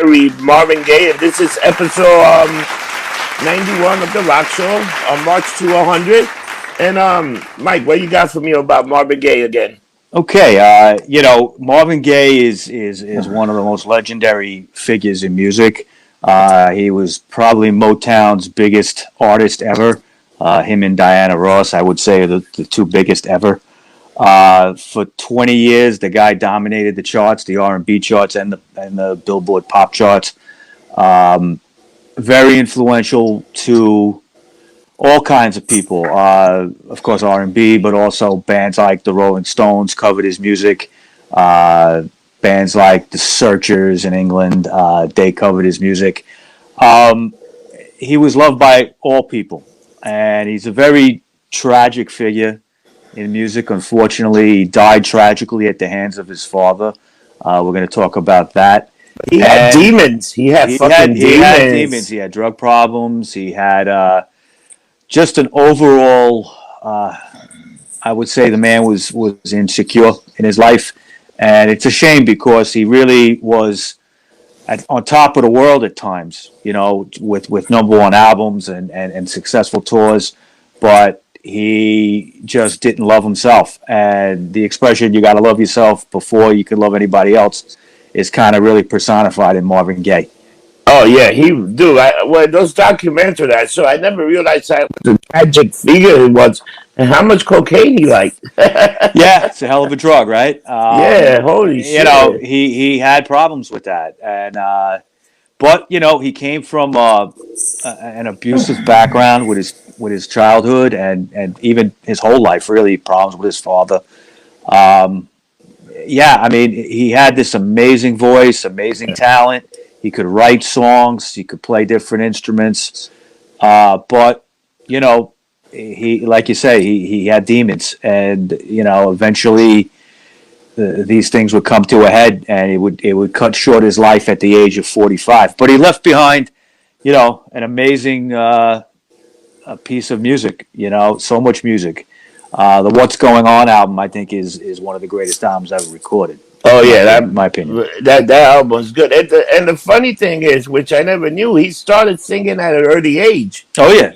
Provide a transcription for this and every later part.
legendary Marvin Gaye, and this is episode 91 of the Rock Show on March 200. And Mike, what you got for me about Marvin Gaye again? Okay, Marvin Gaye is one of the most legendary figures in music. He was probably Motown's biggest artist ever. Him and Diana Ross, I would say, are the two biggest ever. For 20 years, the guy dominated the charts, the R&B charts and the Billboard pop charts. Very influential to all kinds of people. Of course, R&B, but also bands like the Rolling Stones covered his music. Bands like the Searchers in England, they covered his music. He was loved by all people, and he's a very tragic figure in music. Unfortunately, he died tragically at the hands of his father. We're going to talk about that. He had demons. He had demons. He had drug problems. He had just an overall, I would say the man was insecure in his life. And it's a shame because he really was on top of the world at times, with number one albums and successful tours. But he just didn't love himself. And the expression, you got to love yourself before you can love anybody else, is kind of really personified in Marvin Gaye. Oh, yeah, those documentaries I saw, I never realized how a tragic figure he was and how much cocaine he liked. Yeah, it's a hell of a drug, right? Yeah, holy shit. He had problems with that. And but he came from an abusive background with his childhood and even his whole life, really, problems with his father. He had this amazing voice, amazing talent. He could write songs. He could play different instruments. But he, like you say, he had demons, and eventually these things would come to a head, and it would cut short his life at the age of 45. But he left behind, an amazing piece of music. So much music. The What's Going On album, I think, is one of the greatest albums ever recorded. Oh yeah, in my opinion. That album is good. And the funny thing is, which I never knew, he started singing at an early age. Oh yeah.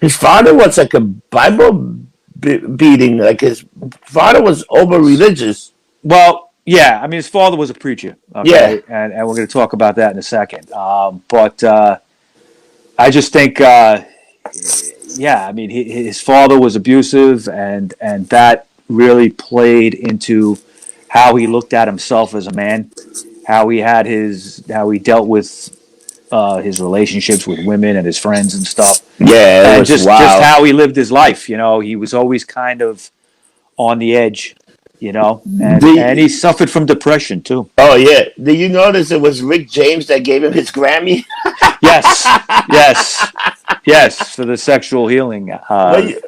His father was like a Bible beating. Like his father was over religious. Well, yeah. His father was a preacher. Okay? Yeah, and we're going to talk about that in a second. But I just think, his father was abusive, and that really played into how he looked at himself as a man, how he dealt with his relationships with women and his friends and stuff. Yeah, and just how he lived his life. He was always kind of on the edge, and he suffered from depression too. Oh yeah, did you notice it was Rick James that gave him his Grammy? yes, for the Sexual Healing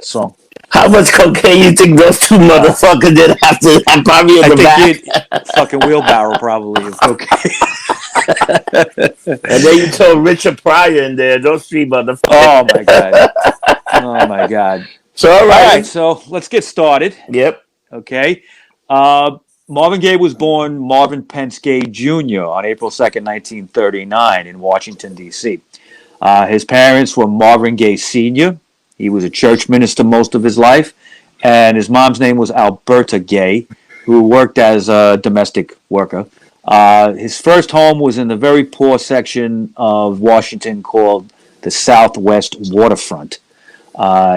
song. How much cocaine you think those two motherfuckers did have to have probably in the back? Fucking wheelbarrow probably of cocaine. And then you told Richard Pryor in there, those three motherfuckers. Oh my god. So all right, so let's get started. Yep. Okay. Marvin Gaye was born Marvin Pence Gaye Jr. on April 2nd, 1939 in Washington, D.C. His parents were Marvin Gaye Sr. He was a church minister most of his life, and his mom's name was Alberta Gaye, who worked as a domestic worker. His first home was in the very poor section of Washington called the Southwest Waterfront.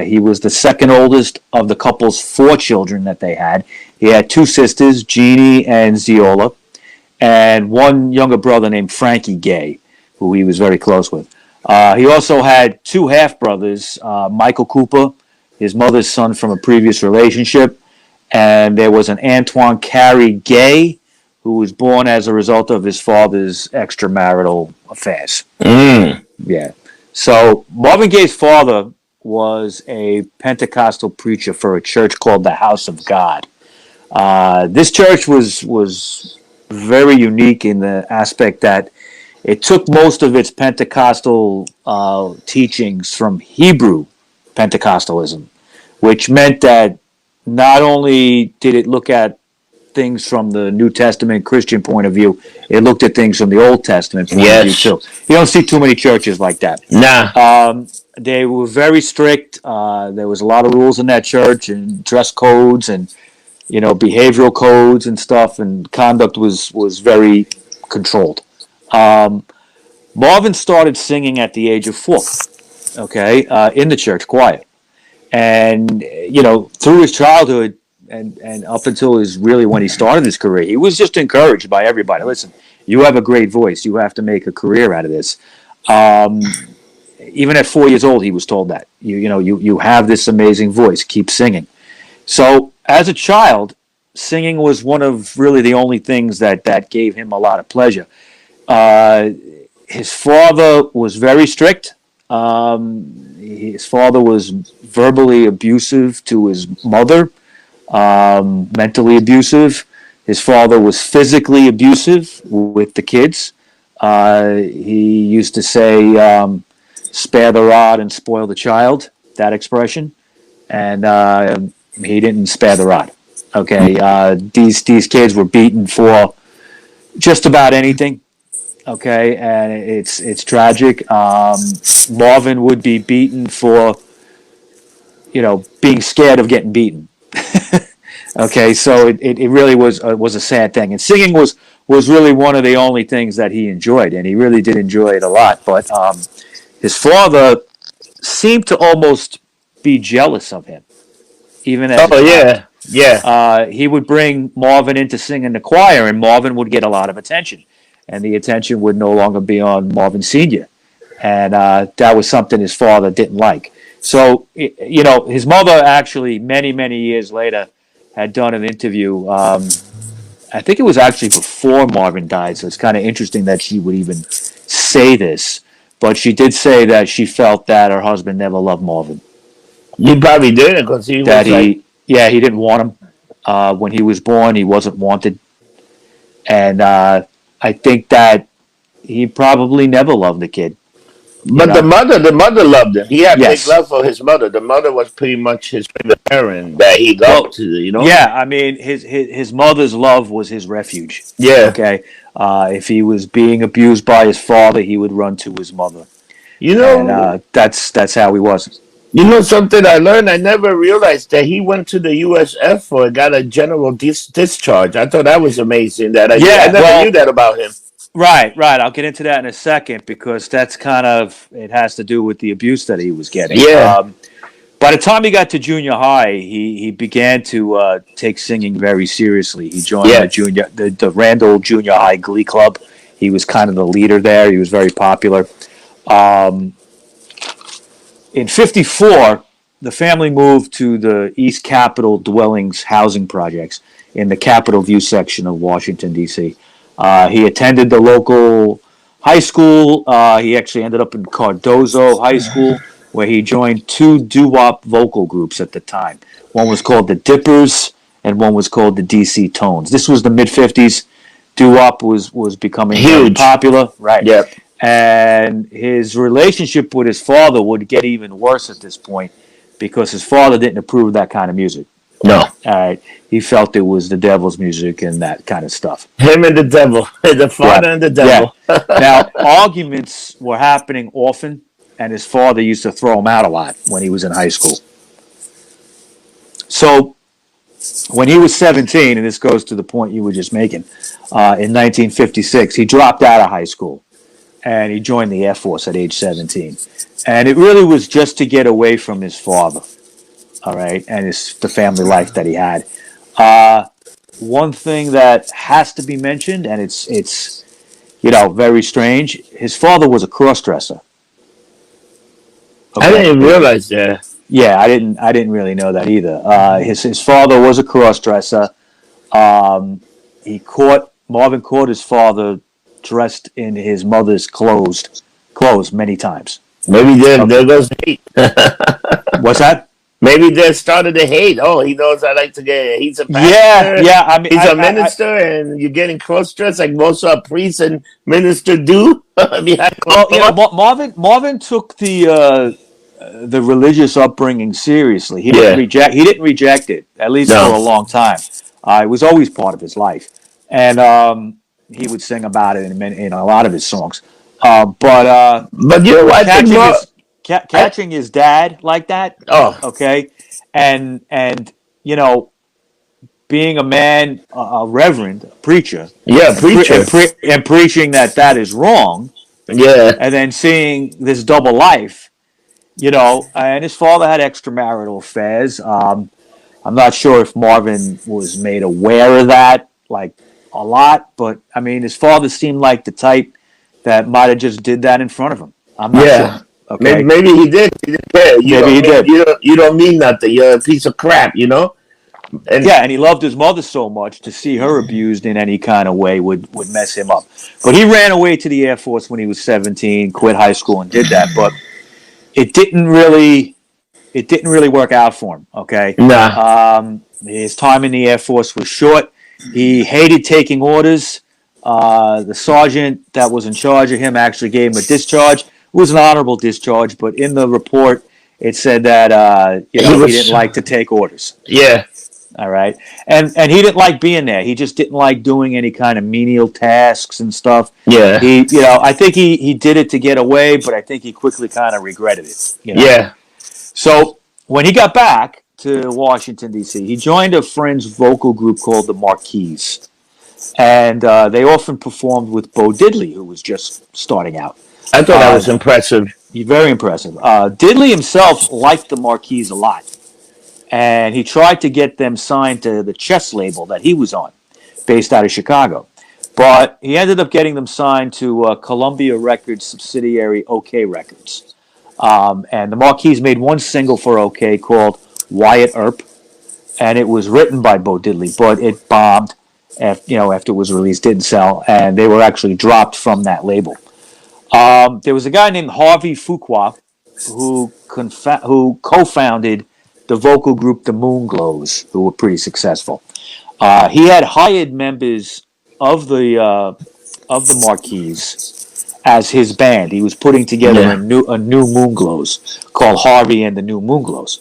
He was the second oldest of the couple's 4 children that they had. He had 2 sisters, Jeannie and Zeola, and one younger brother named Frankie Gaye, who he was very close with. He also had 2 half-brothers, Michael Cooper, his mother's son from a previous relationship, and there was an Antoine Carey Gaye, who was born as a result of his father's extramarital affairs. Yeah. So Marvin Gaye's father was a Pentecostal preacher for a church called the House of God. This church was very unique in the aspect that it took most of its Pentecostal teachings from Hebrew Pentecostalism, which meant that not only did it look at things from the New Testament Christian point of view. It looked at things from the Old Testament point of view too. You don't see too many churches like that. Nah. They were very strict. There was a lot of rules in that church, and dress codes, and behavioral codes and stuff, and conduct was very controlled. Marvin started singing at the age of 4. Okay, in the church choir, and through his childhood and up until when he started his career, he was just encouraged by everybody. Listen, you have a great voice. You have to make a career out of this. Even at 4 years old, he was told that you have this amazing voice. Keep singing. So as a child, singing was one of really the only things that gave him a lot of pleasure. His father was very strict. His father was verbally abusive to his mother, mentally abusive. His father was physically abusive with the kids. He used to say, spare the rod and spoil the child, that expression. And he didn't spare the rod. Okay, these kids were beaten for just about anything. Okay, and it's tragic. Marvin would be beaten for being scared of getting beaten. Okay, so it really was a sad thing, and singing was really one of the only things that he enjoyed, and he really did enjoy it a lot. But his father seemed to almost be jealous of him, even as a child. Yeah. He would bring Marvin in to sing in the choir, and Marvin would get a lot of attention, and the attention would no longer be on Marvin Sr., and that was something his father didn't like. So, his mother actually, many, many years later, had done an interview. I think it was actually before Marvin died, so it's kind of interesting that she would even say this. But she did say that she felt that her husband never loved Marvin. He probably didn't, because he he didn't want him. When he was born, he wasn't wanted. And I think that he probably never loved the kid. But the mother loved him. He had big love for his mother. The mother was pretty much his favorite parent that he loved. Yeah, I mean, his mother's love was his refuge. Yeah. Okay. If he was being abused by his father, he would run to his mother. And that's how he was. You know something I learned? I never realized that he went to the U.S. Air Force and got a general discharge. I thought that was amazing. I never knew that about him. Right. I'll get into that in a second, because that's it has to do with the abuse that he was getting. Yeah. By the time he got to junior high, he began to take singing very seriously. He joined the Randall Junior High Glee Club. He was kind of the leader there. He was very popular. In '54, the family moved to the East Capitol Dwellings housing projects in the Capitol View section of Washington, D.C. He attended the local high school. He actually ended up in Cardozo High School, where he joined 2 doo-wop vocal groups at the time. One was called the Dippers, and one was called the DC Tones. This was the mid-'50s. Doo-wop was becoming very popular. Right. Yep. And his relationship with his father would get even worse at this point, because his father didn't approve of that kind of music. No. All right. He felt it was the devil's music and that kind of stuff. Him and the devil. The father and the devil. Yeah. Now, arguments were happening often, and his father used to throw him out a lot when he was in high school. So, when he was 17, and this goes to the point you were just making, in 1956, he dropped out of high school, and he joined the Air Force at age 17. And it really was just to get away from his father. All right, and the family life that he had. One thing that has to be mentioned, and it's very strange. His father was a cross-dresser. Okay. I didn't even realize that. Yeah, I didn't really know that either. His father was a cross-dresser. Marvin caught his father dressed in his mother's clothes many times. Maybe there goes hate. What's that? Maybe they started to hate. Oh, he knows I like to get. He's a pastor. Yeah. I mean, he's a minister, and you're getting cross-dressed like most priests and ministers do. Marvin took the religious upbringing seriously. He didn't reject it, at least for a long time. It was always part of his life, and he would sing about it in a lot of his songs. But you know what? I think Catching more. I catching his dad like that, oh okay, and you know, being a man, a reverend, a preacher, yeah, preacher. and preaching that is wrong, Yeah, and then seeing this double life, you know, and his father had extramarital affairs. I'm not sure if Marvin was made aware of that, like a lot, but I mean, his father seemed like the type that might have just did that in front of him. I'm not sure. yeah. Maybe Okay, maybe he did. He didn't care. maybe he did. You don't mean nothing. You're a piece of crap. You know. And Yeah, and he loved his mother so much to see her abused in any kind of way would mess him up. But he ran away to the Air Force when he was 17, quit high school and did that. But it didn't really it didn't really work out for him. Okay, nah. his time in the Air Force was short. He hated taking orders. The sergeant that was in charge of him actually gave him a discharge. It was an honorable discharge, but in the report it said that He he was. didn't like to take orders. Yeah, All right, and he didn't like being there. He just didn't like doing any kind of menial tasks and stuff. yeah, I think he did it to get away, but I think he quickly kind of regretted it. yeah. So when he got back to Washington D.C., he joined a friend's vocal group called the Marquis, and they often performed with Bo Diddley, who was just starting out. I thought that Uh, was impressive. Very impressive. Diddley himself liked the Marquis a lot, and he tried to get them signed to the chess label that he was on, based out of Chicago. But he ended up getting them signed to Columbia Records subsidiary OK Records. And the Marquis made one single for OK called Wyatt Earp, and it was written by Bo Diddley, but it bombed after it was released, didn't sell, and they were actually dropped from that label. There was a guy named Harvey Fuqua who co-founded the vocal group the Moonglows, who were pretty successful. He had hired members of the Marquis as his band. He was putting together Yeah. a new Moonglows called Harvey and the New Moonglows,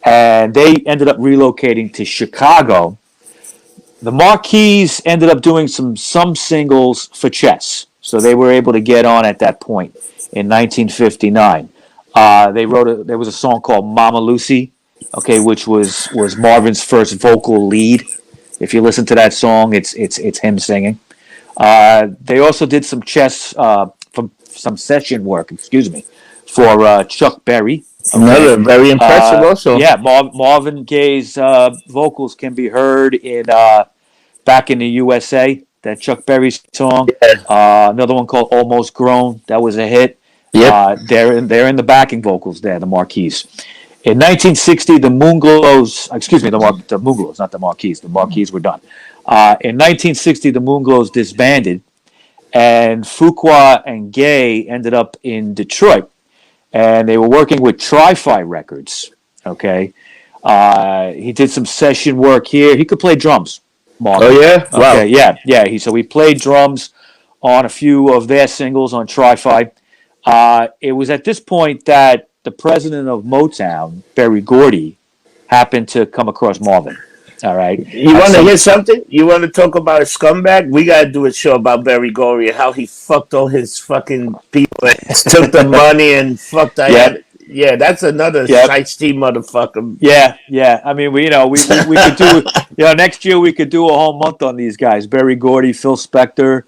and they ended up relocating to Chicago. The Marquis ended up doing some singles for chess, so they were able to get on at that point in 1959. There was a song called Mama Lucy, okay, which was Marvin's first vocal lead. If you listen to that song, it's him singing. They also did some from some session work, excuse me, for Chuck Berry. Okay, Another very impressive also. yeah, Marvin Gaye's vocals can be heard in "Back in the USA," that Chuck Berry song. Yeah. Another one called "Almost Grown," that was a hit. Yep. They're in the backing vocals there, the Marquis. In 1960, the Moonglows, excuse me, the Moonglows, not the Marquis. The Marquis were done. In 1960, the Moonglows disbanded, and Fuqua and Gaye ended up in Detroit, and they were working with Tri-Fi Records. Okay, he did some session work here. He could play drums, Oh Marvin. yeah. Okay, Wow. yeah. He played drums on a few of their singles on Tri-Fi. It was at this point that the president of Motown, Berry Gordy, happened to come across Marvin. All right. You want to hear something? You want to talk about a scumbag? We gotta do a show about Barry Gordy and how he fucked all his fucking people and took the money and fucked. Yep. Yeah, that's another Yep. shiesty motherfucker. Yeah. I mean, we could do, next year we could do a whole month on these guys: Berry Gordy, Phil Spector.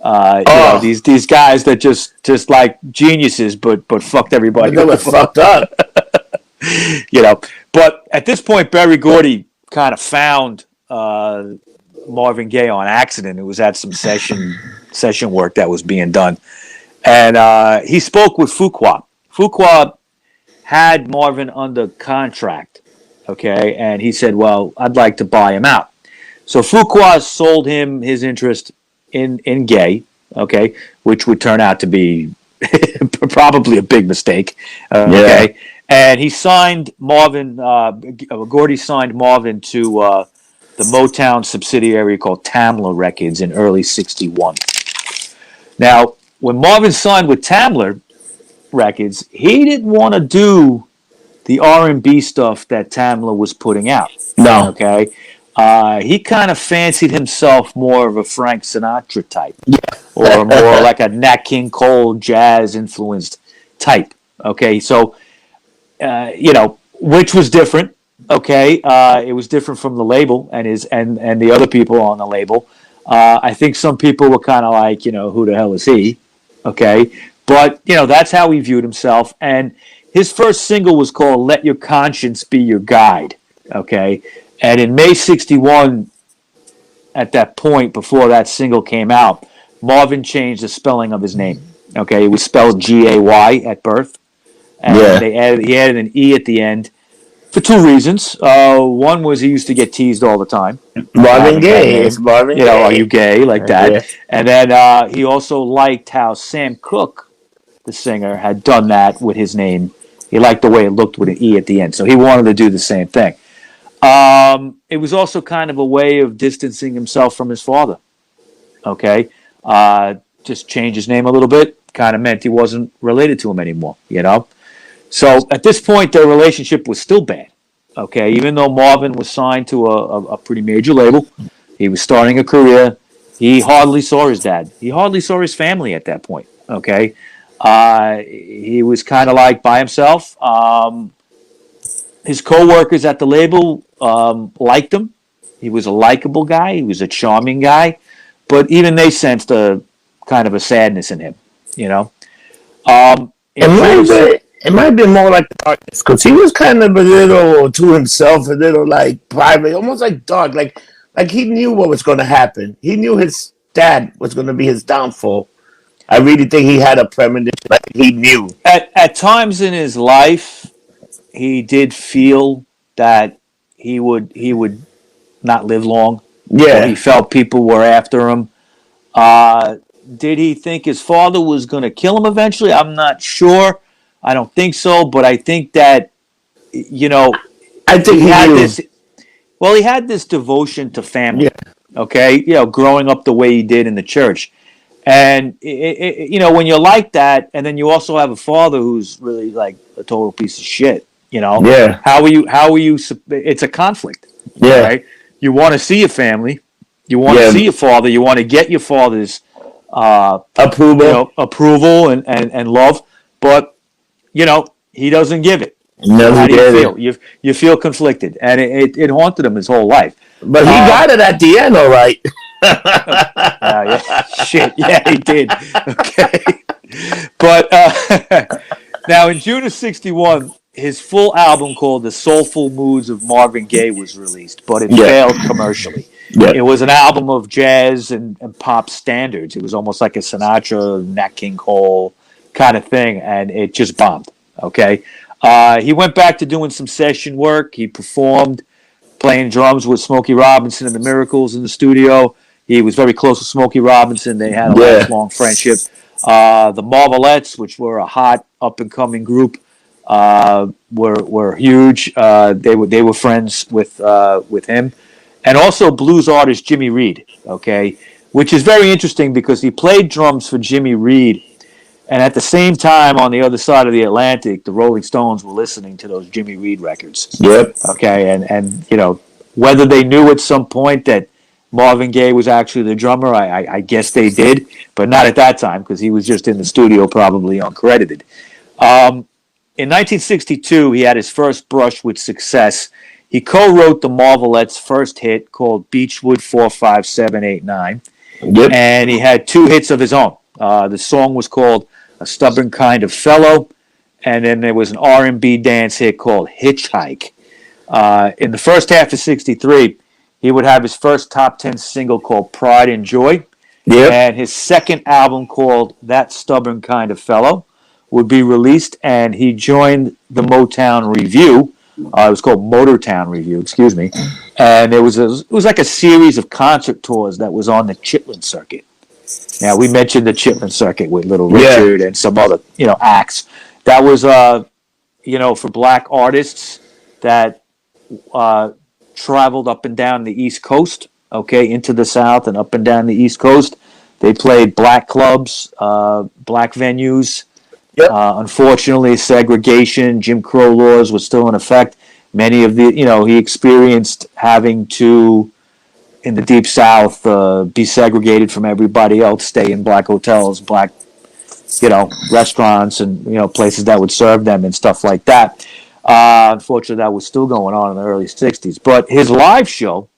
Oh, These guys that just like geniuses, but fucked but everybody they were over. fucked up. But at this point, Berry Gordy kind of found Marvin Gaye on accident. It was at some session work that was being done, and he spoke with Fuqua. Fuqua had Marvin under contract, okay, and he said, "Well, I'd like to buy him out." So Fuqua sold him his interest in Gaye, okay, which would turn out to be probably a big mistake, okay. Yeah. And he signed Marvin. Gordy signed Marvin to the Motown subsidiary called Tamla Records in early '61. Now, when Marvin signed with Tamla Records, he didn't want to do the R&B stuff that Tamla was putting out. No. Okay, he kind of fancied himself more of a Frank Sinatra type, Yeah. or more like a Nat King Cole jazz influenced type. Okay, so which was different. Okay, it was different from the label and the other people on the label. I think some people were kind of like, who the hell is he? Okay, but that's how he viewed himself. And his first single was called "Let Your Conscience Be Your Guide." Okay, and in May '61, at that point before that single came out, Marvin changed the spelling of his name. Okay, it was spelled Gay at birth, and he added an E at the end for two reasons. One was he used to get teased all the time. Marvin Gaye. It's Marvin Gaye. Are you gay? Like that. Yeah. And then he also liked how Sam Cooke, the singer, had done that with his name. He liked the way it looked with an E at the end. So he wanted to do the same thing. It was also kind of a way of distancing himself from his father. Okay. Just change his name a little bit. Kind of meant he wasn't related to him anymore, So at this point, their relationship was still bad. Okay, even though Marvin was signed to a pretty major label, he was starting a career. He hardly saw his dad. He hardly saw his family at that point. Okay, he was kind of like by himself. His co-workers at the label liked him. He was a likable guy. He was a charming guy, but even they sensed a kind of a sadness in him. It might be more like the artist, because he was kind of a little to himself, a little like private, almost like dark. Like he knew what was going to happen. He knew his dad was going to be his downfall. I really think he had a premonition. Like he knew. At times in his life, he did feel that he would not live long. Yeah. He felt people were after him. Did he think his father was going to kill him eventually? I'm not sure. I don't think so, but I think that, I think he had knew. this. Well, he had this devotion to family. Yeah. Okay, growing up the way he did in the church, and when you're like that, and then you also have a father who's really like a total piece of shit. Yeah. How are you? It's a conflict. Yeah. Right. You want to see your family. You want to see your father. You want to get your father's approval and love, but he doesn't give it. No, how do you feel? You feel conflicted, and it haunted him his whole life. But he got it at the end, all right. Yeah, shit, yeah, he did. Okay, but now in June of '61, his full album called "The Soulful Moods of Marvin Gaye" was released, but it failed commercially. Yeah. It was an album of jazz and pop standards. It was almost like a Sinatra, Nat King Cole kind of thing, and it just bombed. Okay, he went back to doing some session work. He performed, playing drums with Smokey Robinson and the Miracles in the studio. He was very close to Smokey Robinson. They had a lifelong friendship. The Marvelettes, which were a hot up and coming group, were huge. They were friends with him, and also blues artist Jimmy Reed. Okay, which is very interesting because he played drums for Jimmy Reed. And at the same time, on the other side of the Atlantic, the Rolling Stones were listening to those Jimmy Reed records. Yep. Okay, and whether they knew at some point that Marvin Gaye was actually the drummer, I guess they did, but not at that time because he was just in the studio, probably uncredited. In 1962, he had his first brush with success. He co-wrote the Marvelettes' first hit called Beechwood 45789, and he had two hits of his own. The song was called A Stubborn Kind of Fellow, and then there was an R&B dance hit called Hitchhike. In the first half of '63, he would have his first top 10 single called Pride and Joy, and his second album called That Stubborn Kind of Fellow would be released, and he joined the Motown Review. It was called Motown Review, excuse me, and it was like a series of concert tours that was on the Chitlin circuit. Now, we mentioned the Chitlin circuit with Little Richard and some other, acts. That was, for black artists that traveled up and down the East Coast, into the South and up and down the East Coast. They played black clubs, black venues. Unfortunately, segregation, Jim Crow laws were still in effect. Many of the, he experienced having to, in the Deep South, be segregated from everybody else, stay in black hotels, black, restaurants and, places that would serve them and stuff like that. Unfortunately, that was still going on in the early 60s. But his live show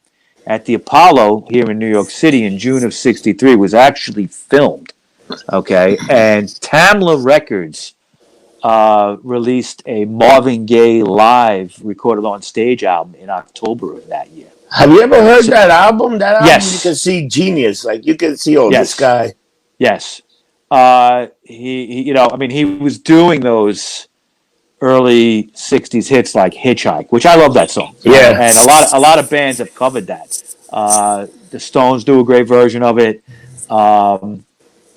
at the Apollo here in New York City in June of 63 was actually filmed. Okay. And Tamla Records released a Marvin Gaye live recorded on stage album in October of that year. Have you ever heard that album? That album, yes. You can see genius. Like you can see, this guy. Yes. He was doing those early 60s hits like Hitchhike, which I love that song. Yeah. And a lot of bands have covered that. The Stones do a great version of it.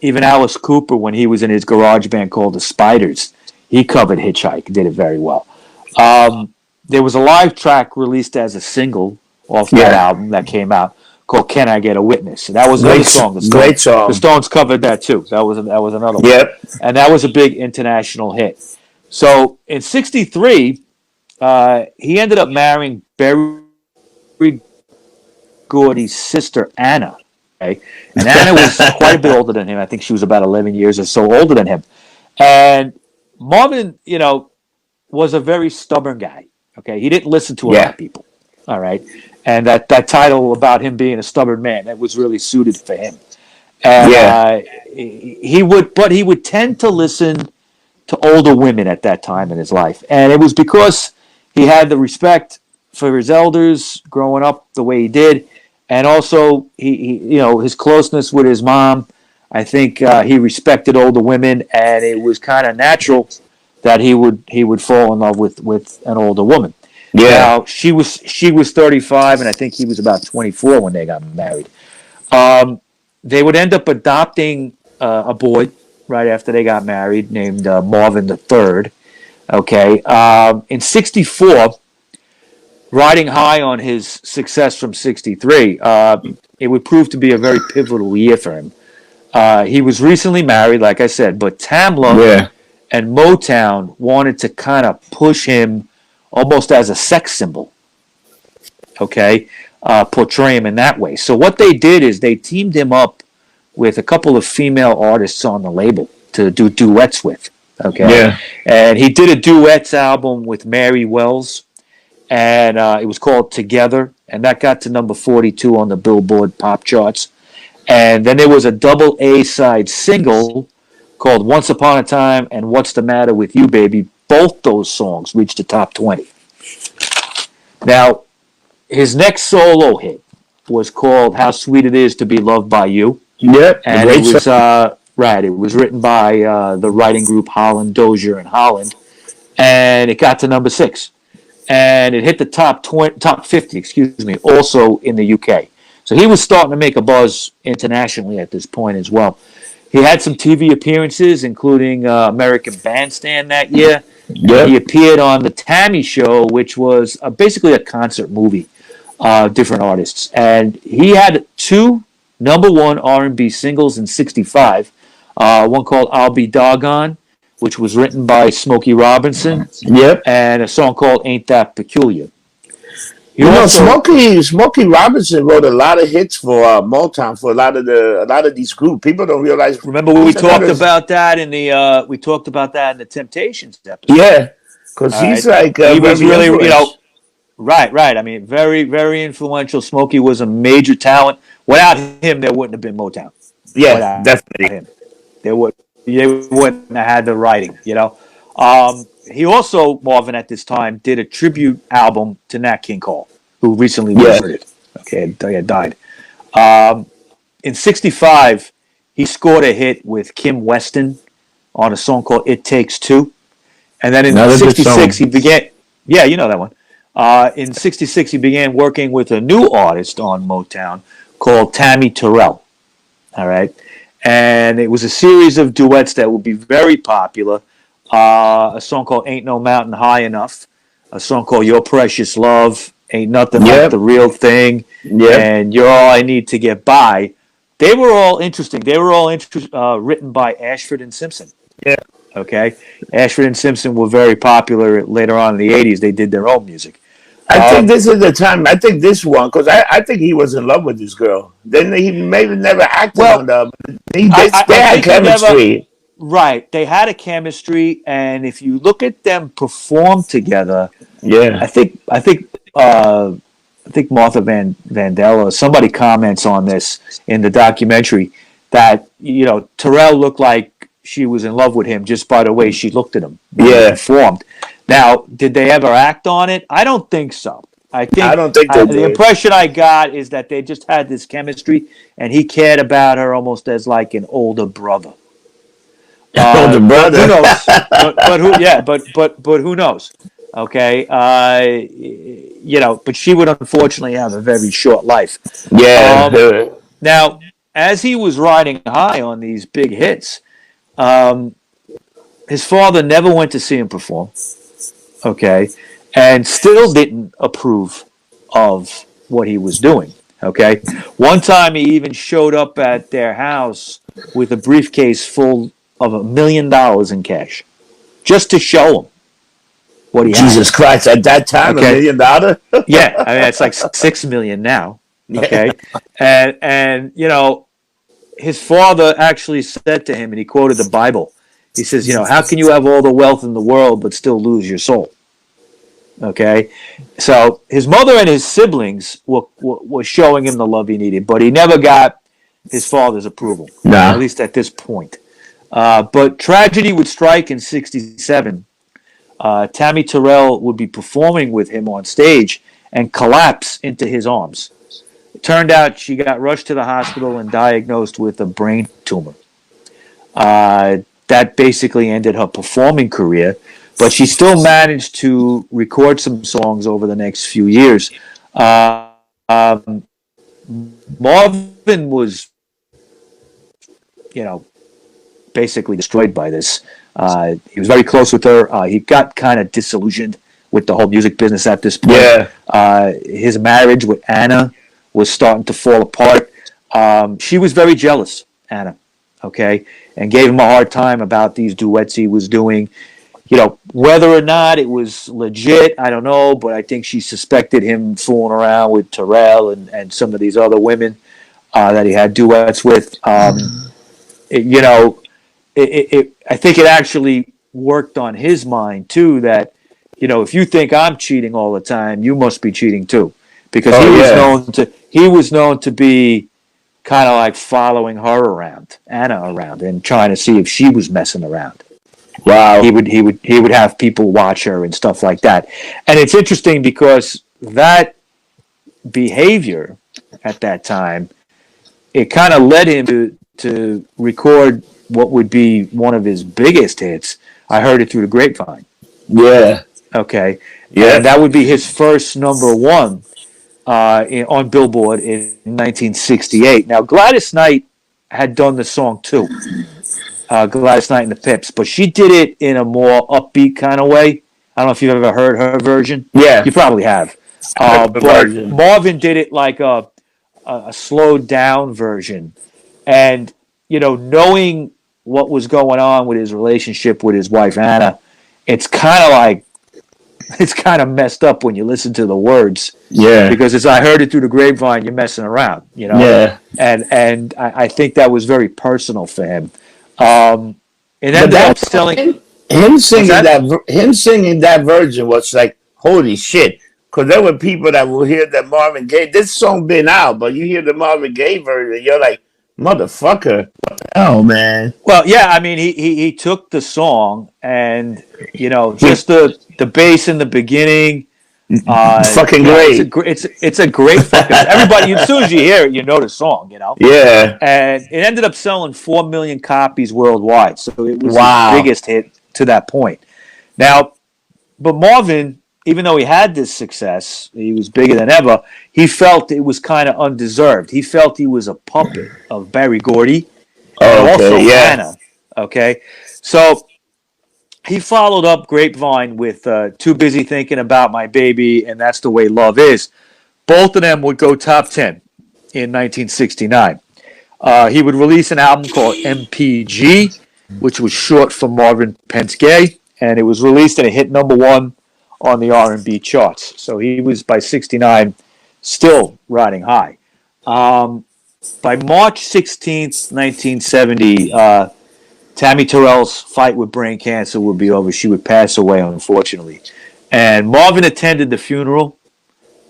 Even Alice Cooper, when he was in his garage band called the Spiders, he covered Hitchhike, did it very well. There was a live track released as a single off that album that came out called "Can I Get a Witness?" And that was another song. Great song. The Stones covered that too. That was another one. Yep. And that was a big international hit. So in '63, he ended up marrying Gordy's sister Anna. Okay? And Anna was quite a bit older than him. I think she was about 11 years or so older than him. And Marvin, was a very stubborn guy. Okay, he didn't listen to a lot of people. All right, and that title about him being a stubborn man, that was really suited for him. And he would tend to listen to older women at that time in his life, and it was because he had the respect for his elders growing up the way he did, and also he his closeness with his mom. I think he respected older women, and it was kind of natural that he would fall in love with an older woman. Yeah. Now she was 35, and I think he was about 24 when they got married. They would end up adopting a boy right after they got married named Marvin III. Okay. In '64, riding high on his success from '63, it would prove to be a very pivotal year for him. He was recently married, like I said, but Tamla and Motown wanted to kind of push him almost as a sex symbol, okay, portray him in that way. So what they did is they teamed him up with a couple of female artists on the label to do duets with, okay? Yeah. And he did a duets album with Mary Wells, and it was called Together, and that got to number 42 on the Billboard pop charts. And then there was a double A-side single called Once Upon a Time and What's the Matter with You, Baby. Both those songs reached the top 20. Now, his next solo hit was called How Sweet It Is to Be Loved by You. Yep. And it was, it was written by the writing group Holland, Dozier and Holland. And it got to number 6. And it hit the top 50, also in the UK. So he was starting to make a buzz internationally at this point as well. He had some TV appearances, including American Bandstand that year. Yep. He appeared on The Tammy Show, which was basically a concert movie, different artists. And he had 2 #1 R&B singles in '65. One called I'll Be Doggone, which was written by Smokey Robinson. Yep. And a song called Ain't That Peculiar. Smokey Robinson wrote a lot of hits for Motown for a lot of these groups. People don't realize. Remember we talked about that in the Temptations episode. Yeah, because he's like he was really right. I mean, very very influential. Smokey was a major talent. Without him, there wouldn't have been Motown. Yeah, without definitely. Him, they wouldn't have had the writing. He also, Marvin, at this time, did a tribute album to Nat King Cole, who recently was murdered. Okay, he had died. In '65, he scored a hit with Kim Weston on a song called It Takes Two. And then in '66, he began... Yeah, you know that one. In '66, he began working with a new artist on Motown called Tammy Terrell. All right? And it was a series of duets that would be very popular. A song called Ain't No Mountain High Enough, a song called Your Precious Love, Ain't Nothing Like the Real Thing, and You're All I Need to Get By. They were all interesting. They were all written by Ashford and Simpson. Yeah. Okay? Ashford and Simpson were very popular later on in the 80s. They did their own music. I think this is the time. I think this one because I think he was in love with this girl. Then he maybe never acted on Well, the. They I had think he never. chemistry. Right, they had a chemistry, and if you look at them perform together, Yeah, I think I think uh, I think Martha Vandella. Somebody comments on this in the documentary that Terrell looked like she was in love with him just by the way she looked at him when they yeah. performed. Now, did they ever act on it? I don't think so. I I think don't think they the did. impression I got is that they just had this chemistry, and he cared about her almost as like an older brother. Older But who brother. knows? But who? Yeah, but who knows? Okay, but she would unfortunately have a very short life. Yeah, Um, Now, as he was riding high on these big hits, um, his father never went to see him perform. Okay, and still didn't approve of what he was doing. Okay, one time he even showed up at their house with a briefcase full of $1 million in cash, just to show him what he had. Jesus Christ! At that time, a Okay, million dollar. yeah, I mean it's like 6 million now. Yeah. Okay, and his father actually said to him, and he quoted the Bible. He says, how can you have all the wealth in the world but still lose your soul? Okay, so his mother and his siblings were showing him the love he needed, but he never got his father's approval, at Nah. least at this point. But tragedy would strike in '67. Tammy Terrell would be performing with him on stage and collapse into his arms. It turned out she got rushed to the hospital and diagnosed with a brain tumor. That basically ended her performing career, but she still managed to record some songs over the next few years. Um, Marvin was, you know, basically destroyed by this. He was very close with her. He got kind of disillusioned with the whole music business at this point. Yeah. His marriage with Anna was starting to fall apart. She was very jealous, Anna, okay, and gave him a hard time about these duets he was doing. Whether or not it was legit, I don't know, but I think she suspected him fooling around with Terrell and some of these other women that he had duets with. I think it actually worked on his mind too. That if you think I'm cheating all the time, you must be cheating too, because he was known to be kind of like following her around, Anna around, and trying to see if she was messing around. Wow. He would have people watch her and stuff like that. And it's interesting because that behavior at that time, it kind of led him to record what would be one of his biggest hits. I Heard It Through the Grapevine. Yeah. Okay. Yeah. And that would be his first number one on Billboard in 1968. Now, Gladys Knight had done the song too. Gladys Knight and the Pips, but she did it in a more upbeat kind of way. I don't know if you've ever heard her version. Yeah. You probably have. But Marvin did it like a slowed down version. And, knowing what was going on with his relationship with his wife, Anna, it's kind of messed up when you listen to the words. Yeah. Because as I heard it through the grapevine, you're messing around, Yeah. And I think that was very personal for him. It ended up selling. Him singing that version was like holy shit. Because there were people that will hear that Marvin Gaye. This song been out, but you hear the Marvin Gaye version, you're like, motherfucker. Oh man. Well, yeah, I mean, he took the song and just the bass in the beginning. Fucking great. It's a great fucking. Everybody, as soon as you hear it, you know the song. Yeah. And it ended up selling 4 million copies worldwide, so it was Wow. his biggest hit to that point. Now, but Marvin, even though he had this success, he was bigger than ever. He felt it was kind of undeserved. He felt he was a puppet of Barry Gordy and also Anna. Okay, so he followed up Grapevine with Too Busy Thinking About My Baby, and That's the Way Love Is. Both of them would go top 10 in 1969. He would release an album called MPG, which was short for Marvin Gaye, and it was released and it hit number one on the R&B charts. So he was by '69 still riding high. By March 16th, 1970, Tammy Terrell's fight with brain cancer would be over. She would pass away, unfortunately. And Marvin attended the funeral,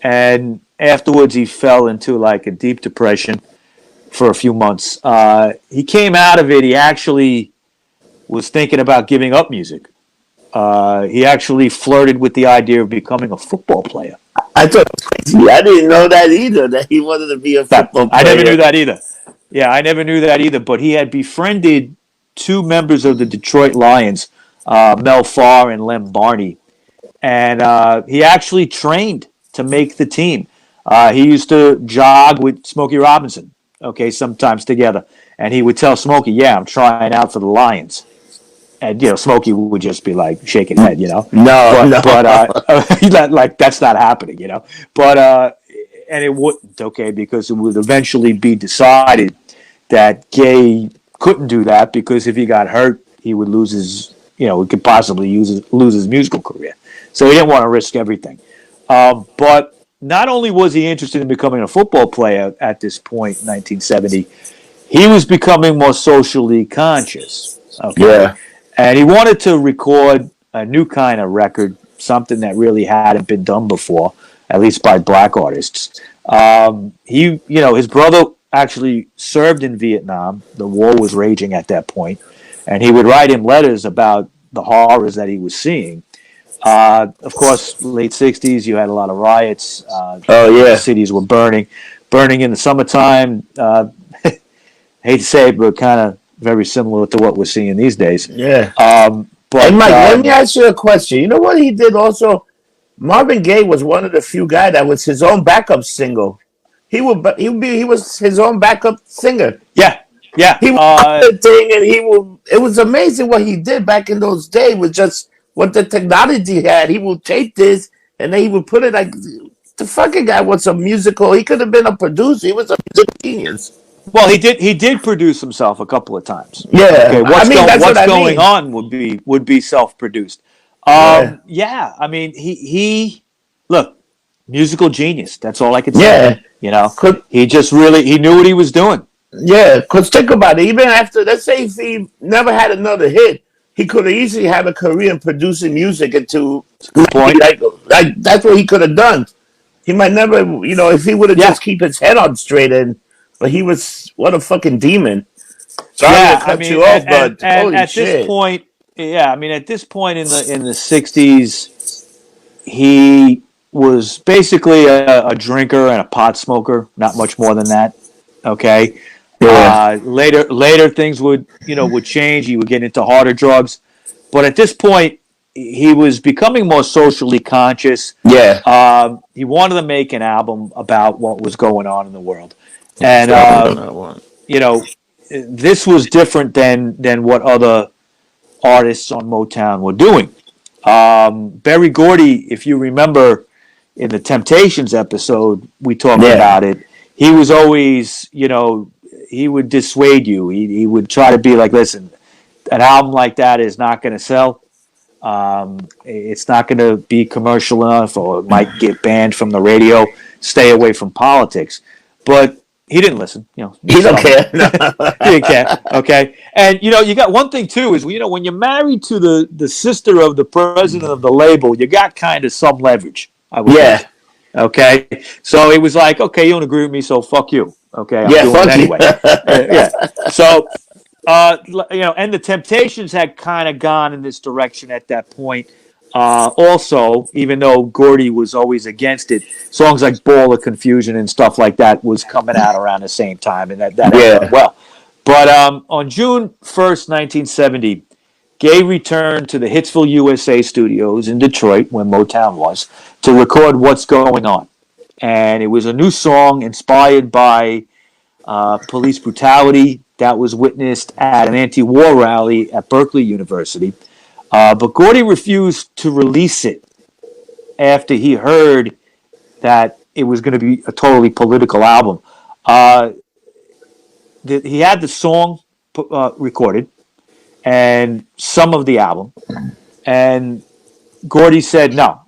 and afterwards he fell into like a deep depression for a few months. He came out of it. He actually was thinking about giving up music. He actually flirted with the idea of becoming a football player. I thought it was crazy. I didn't know that either, that he wanted to be a football player. I never knew that either. Yeah, I never knew that either. But he had befriended two members of the Detroit Lions, Mel Farr and Lem Barney. And he actually trained to make the team. He used to jog with Smokey Robinson, okay, sometimes together. And he would tell Smokey, yeah, I'm trying out for the Lions. And, Smokey would just be like shaking head, But like, that's not happening, But, and it wouldn't, okay, because it would eventually be decided that Gaye couldn't do that because if he got hurt, he would lose his, he could possibly lose his musical career. So he didn't want to risk everything. But not only was he interested in becoming a football player at this point in 1970, he was becoming more socially conscious. Okay. Yeah. And he wanted to record a new kind of record, something that really hadn't been done before, at least by black artists. His brother actually served in Vietnam. The war was raging at that point, and he would write him letters about the horrors that he was seeing. Of course, late '60s, you had a lot of riots. Cities were burning in the summertime. Hate to say it, but kind of very similar to what we're seeing these days. Yeah. But hey, Mike, let me ask you a question. You know what he did also? Marvin Gaye was one of the few guys that was his own backup single. He was his own backup singer. Yeah. He would the thing, and it was amazing what he did back in those days with just what the technology he had. He would tape this, and then he would put it like, the fucking guy was a musical. He could have been a producer. He was a music genius. Well, he did produce himself a couple of times. Yeah. Okay. What's going mean. on would be self-produced. Yeah. I mean, he look, musical genius. That's all I could say. Yeah. He just he knew what he was doing. Yeah, because think about it. Even after, let's say if he never had another hit, he could have easily had a career in producing music into point. Like that's what he could have done. He might never, if he would have just keep his head on straight in. But he was what a fucking demon. Sorry to cut you off, but holy at shit. This point, at this point in the '60s, he was basically a drinker and a pot smoker. Not much more than that. Okay. Yeah. Later things would change. He would get into harder drugs, but at this point, he was becoming more socially conscious. Yeah. He wanted to make an album about what was going on in the world, and this was different than what other artists on Motown were doing. Berry Gordy, if you remember, in the Temptations episode, we talked about it. He was always, he would dissuade you. He would try to be like, listen, an album like that is not going to sell. It's not going to be commercial enough, or it might get banned from the radio. Stay away from politics. But he didn't listen. He don't care. He didn't care. Okay. And, you got one thing, too, is, when you're married to the sister of the president of the label, you got kind of some leverage, I would think. Okay. So it was like, okay, you don't agree with me, so fuck you. Okay. I'm doing it anyway. So, and the Temptations had kind of gone in this direction at that point. Also, even though Gordy was always against it, songs like Ball of Confusion and stuff like that was coming out around the same time, and that ended well. But on June 1st, 1970, Gaye returned to the Hitsville, USA studios in Detroit, where Motown was, to record What's Going On. And it was a new song inspired by police brutality that was witnessed at an anti-war rally at Berkeley University. But Gordy refused to release it after he heard that it was going to be a totally political album. He had the song recorded and some of the album, and Gordy said, no,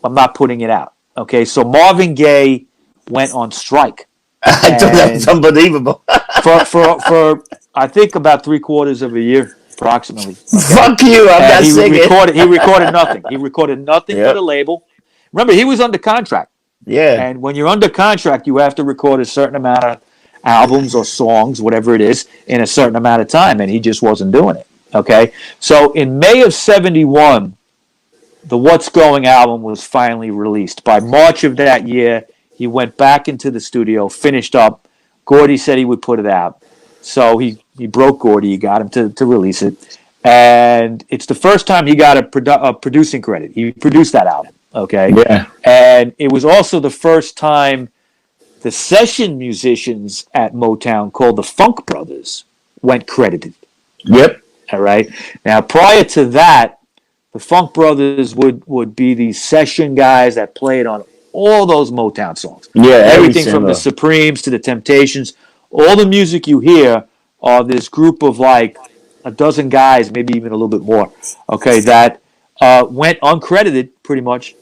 I'm not putting it out. Okay, so Marvin Gaye went on strike, I thought that was and unbelievable. for I think about 3/4 of a year, approximately. Okay, Fuck you! I'm and not singing. he recorded nothing. He recorded nothing for the Yep. label. Remember, he was under contract, Yeah. and when you're under contract, you have to record a certain amount of albums or songs, whatever it is, in a certain amount of time, and he just wasn't doing it. Okay, so in May of '71, the What's Going album was finally released. By March of that year, he went back into the studio, finished up. Gordy said he would put it out. So he broke Gordy. He got him to release it. And it's the first time he got a producing credit. He produced that album, okay? Yeah. And it was also the first time the session musicians at Motown, called the Funk Brothers, went credited. Yep. All right? Now, prior to that, the Funk Brothers would be these session guys that played on all those Motown songs. Yeah. Everything from the Supremes to the Temptations. All the music you hear are this group of like a dozen guys, maybe even a little bit more, okay, that went uncredited pretty much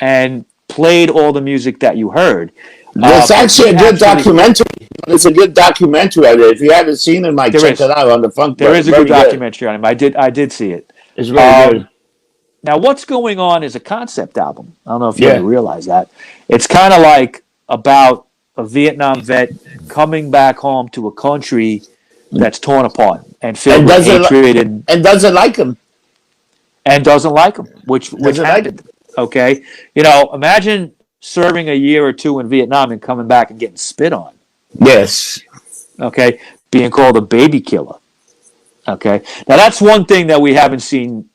and played all the music that you heard. There's actually a good documentary. It's a good documentary out there. If you haven't seen it, Mike, check it out on the Funk There Brothers. is a good documentary on him. I did see it. It's very good. Now, What's Going On is a concept album. I don't know if you ever realize that. It's kind of like about a Vietnam vet coming back home to a country that's torn apart and filled with hatred and doesn't like him. And doesn't like him, which happened. Okay? You know, imagine serving a year or two in Vietnam and coming back and getting spit on. Yes. Okay? Being called a baby killer. Okay? Now, that's one thing that we haven't seen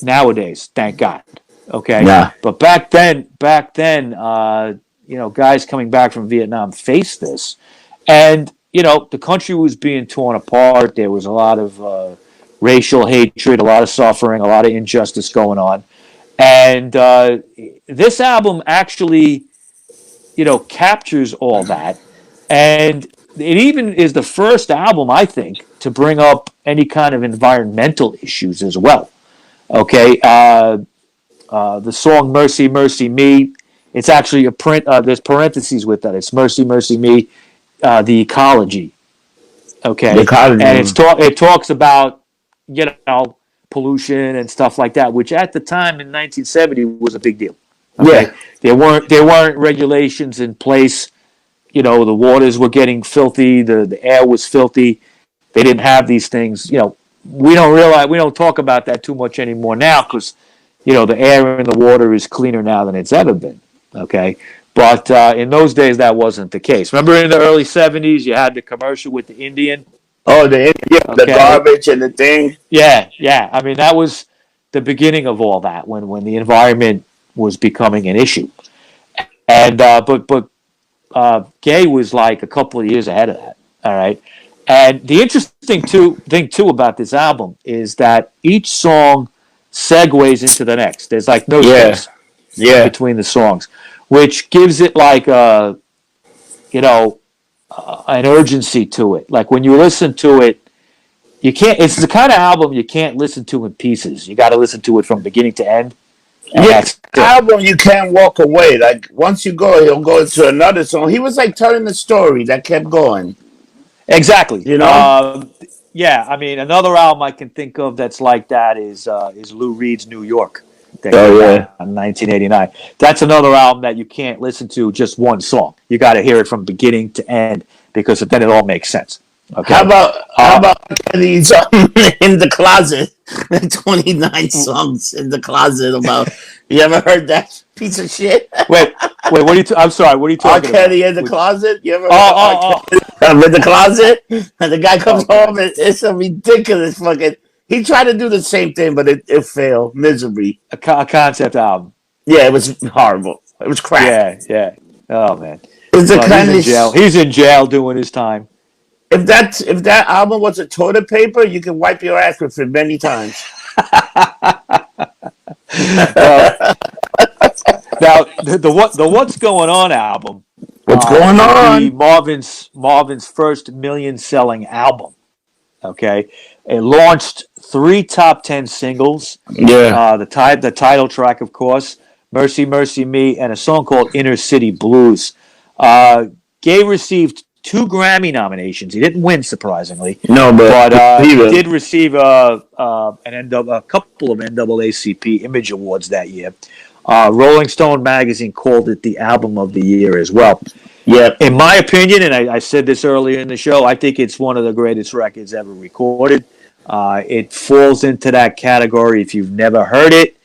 nowadays, thank God. Okay? Yeah. But back then, you know, guys coming back from Vietnam faced this. And, you know, the country was being torn apart. There was a lot of racial hatred, a lot of suffering, a lot of injustice going on. And this album actually, you know, captures all that. And it even is the first album, I think, to bring up any kind of environmental issues as well. Okay, the song "Mercy, Mercy Me," it's actually there's parentheses with that. It's "Mercy, Mercy Me," the ecology. Okay, the ecology. And it talks about, you know, pollution and stuff like that, which at the time in 1970 was a big deal. Okay? Yeah, there weren't regulations in place. You know, the waters were getting filthy, the air was filthy. They didn't have these things. You know, we don't talk about that too much anymore now because, you know, the air in the water is cleaner now than it's ever been. Okay, but in those days that wasn't the case. Remember in the early '70s, you had the commercial with the Indian. Oh, the garbage and the thing. Yeah. I mean, that was the beginning of all that when the environment was becoming an issue. And but Gaye was like a couple of years ahead of that. All right. And the interesting thing too about this album is that each song segues into the next. There's like no space between the songs, which gives it like a, you know, an urgency to it. Like when you listen to it, you can't. It's the kind of album you can't listen to in pieces. You got to listen to it from beginning to end. Album you can't walk away. Like once you go, he'll go into another song. He was like telling the story that kept going. Exactly. You know. Yeah. I mean, another album I can think of that's like that is Lou Reed's New York. That came out in 1989. That's another album that you can't listen to just one song. You got to hear it from beginning to end because then it all makes sense. Okay. How about these in the closet? 29 songs in the closet about. You ever heard that piece of shit? Wait. What are you? I'm sorry. What are you talking about? Kenny in the closet. You ever heard in the closet? And the guy comes home and it's a ridiculous fucking. He tried to do the same thing, but it failed miserably. A concept album. Yeah, it was horrible. It was crap. Yeah. Oh man. It's the kind he's in jail. He's in jail doing his time. If that album was a toilet paper, you can wipe your ass with it many times. Now the What's Going On album. What's going on? Marvin's first million-selling album. Okay, it launched 3 top 10 singles. Yeah. The title track, of course, Mercy, Mercy Me, and a song called Inner City Blues. Gaye received 2 Grammy nominations. He didn't win, surprisingly, No, but but he he did receive a couple of NAACP Image Awards that year. Rolling Stone magazine called it the album of the year as well. Yep. In my opinion, and I said this earlier in the show, I think it's one of the greatest records ever recorded. It falls into that category. If you've never heard it,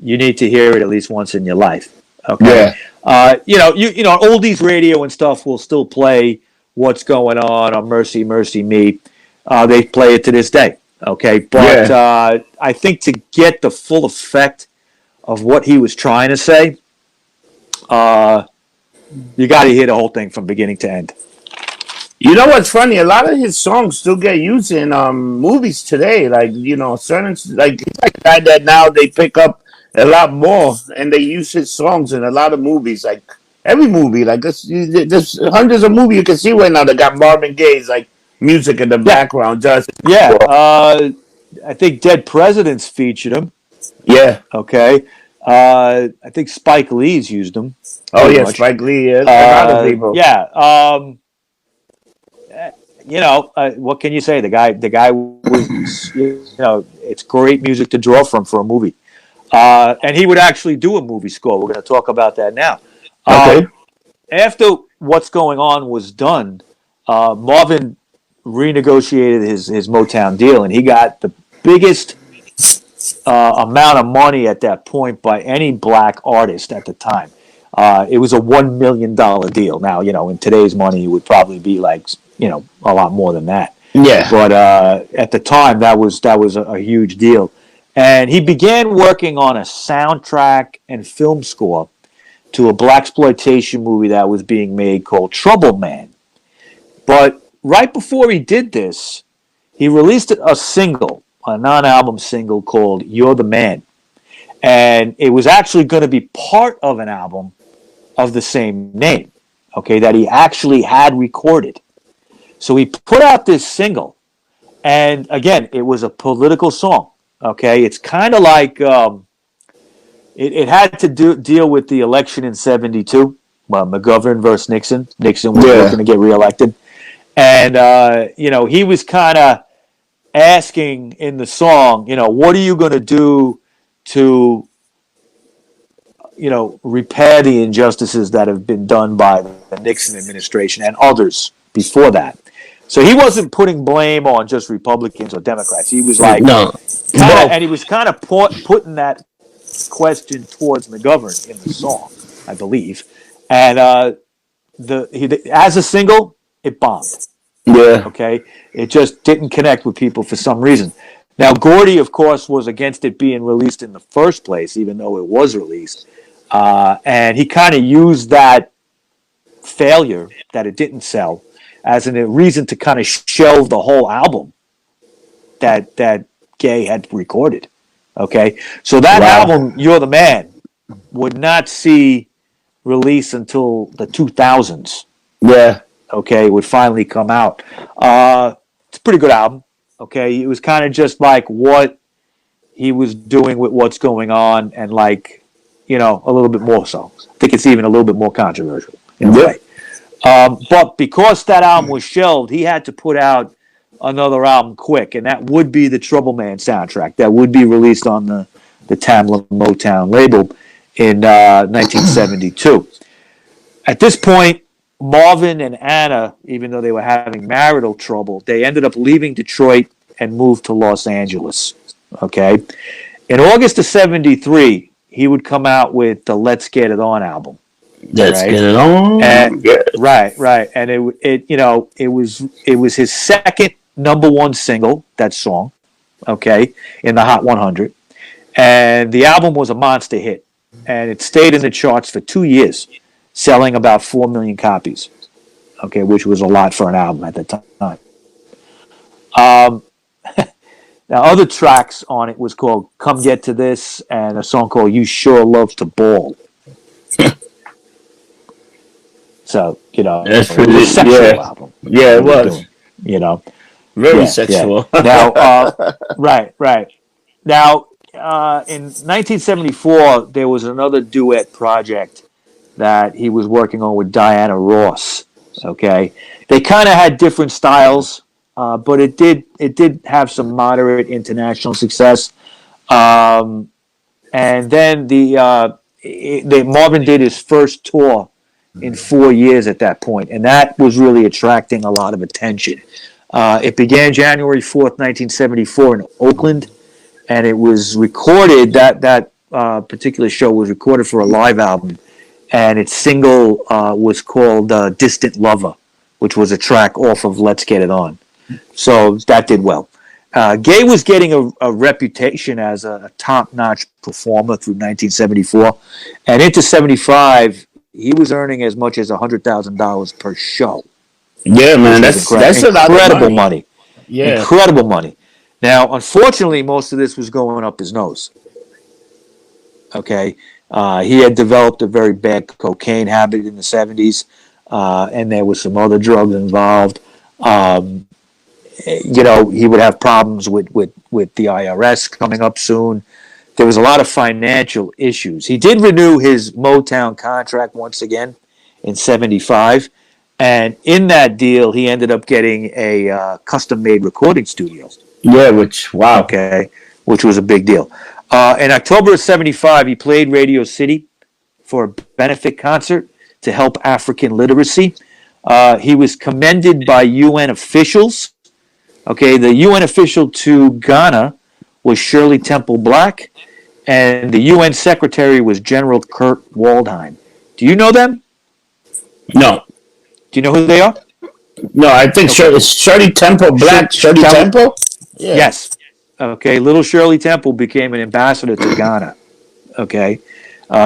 you need to hear it at least once in your life. Okay. Yeah. You know, oldies radio and stuff will still play What's Going On Mercy, Mercy Me. They play it to this day. Okay. But Yeah. I think to get the full effect of what he was trying to say, you got to hear the whole thing from beginning to end. You know what's funny? A lot of his songs still get used in movies today. Like certain like it's like that now they pick up a lot more and they use his songs in a lot of movies. Like every movie, like there's hundreds of movies you can see right now that got Marvin Gaye's like music in the Yeah. background. Just Yeah. I think Dead Presidents featured him. yeah. Okay. I think Spike Lee's used them. Oh Pretty yeah, much. Spike Lee. Yeah, a lot of people. Yeah. What can you say? The guy was, it's great music to draw from for a movie. And he would actually do a movie score. We're going to talk about that now. Okay. After What's Going On was done, Marvin renegotiated his Motown deal, and he got the biggest amount of money at that point by any black artist at the time. It was a $1 million deal. Now, in today's money, it would probably be like, a lot more than that. Yeah. But at the time, that was a huge deal. And he began working on a soundtrack and film score to a blaxploitation movie that was being made called Troubleman. But right before he did this, he released a single, a non-album single called You're the Man. And it was actually going to be part of an album of the same name, okay, that he actually had recorded. So he put out this single, and again, it was a political song, okay? It's kind of like, it had to deal with the election in 72, McGovern versus Nixon. Nixon was looking to get reelected. And, he was kind of asking in the song, what are you going to do to, repair the injustices that have been done by the Nixon administration and others before that. So he wasn't putting blame on just Republicans or Democrats. He was like, and he was kind of putting that question towards McGovern in the song, I believe. And as a single, it bombed. Yeah. Okay, it just didn't connect with people for some reason. Now, Gordy, of course, was against it being released in the first place, even though it was released. And he kind of used that failure, that it didn't sell, as a reason to kind of shelve the whole album that Gaye had recorded. Okay, so that album, You're the Man, would not see release until the 2000s. Yeah. Okay, it would finally come out. It's a pretty good album. Okay, it was kind of just like what he was doing with What's Going On, and like, a little bit more so. I think it's even a little bit more controversial in a way. But because that album was shelved, he had to put out another album quick, and that would be the Troubleman Soundtrack. That would be released on the Tamla Motown label in 1972. At this point, Marvin and Anna, even though they were having marital trouble, they ended up leaving Detroit and moved to Los Angeles. Okay? In August of 73, he would come out with the Let's Get It On album. Let's Get It On. And, right. And it was his second number one single, that song, okay, in the Hot 100. And the album was a monster hit. And it stayed in the charts for 2 years, selling about 4 million copies, okay, which was a lot for an album at the time. Now, other tracks on it was called Come Get to This and a song called You Sure Love to Ball. So, that's it was a sexual album. Yeah, it was. Doing, very sexual. Yeah. Now, right. Now, in 1974, there was another duet project that he was working on with Diana Ross. Okay, they kind of had different styles, but it did have some moderate international success. Um, and then Marvin did his first tour in 4 years at that point, and that was really attracting a lot of attention. It began January 4th, 1974, in Oakland, and it was recorded. That particular show was recorded for a live album, and its single was called "Distant Lover," which was a track off of "Let's Get It On." So that did well. Gaye was getting a reputation as a top-notch performer through 1974, and into 75, he was earning as much as $100,000 per show. Yeah, man, that's a lot of incredible money. money. Yeah, Incredible money. Now, unfortunately, most of this was going up his nose. Okay, he had developed a very bad cocaine habit in the 70s, and there was some other drugs involved. Um, he would have problems with the IRS coming up soon. There was a lot of financial issues. He did renew his Motown contract once again in 75. And in that deal, he ended up getting a custom-made recording studio. yeah, wow. Okay, which was a big deal. In October of 75, he played Radio City for a benefit concert to help African literacy. He was commended by UN officials. Okay, the UN official to Ghana was Shirley Temple Black, and the UN secretary was General Kurt Waldheim. Do you know them? No, Do you know who they are? no, I think Okay. Shirley Temple Black. Shirley Temple. Yeah. Yes. Okay, little Shirley Temple became an ambassador to Ghana, okay,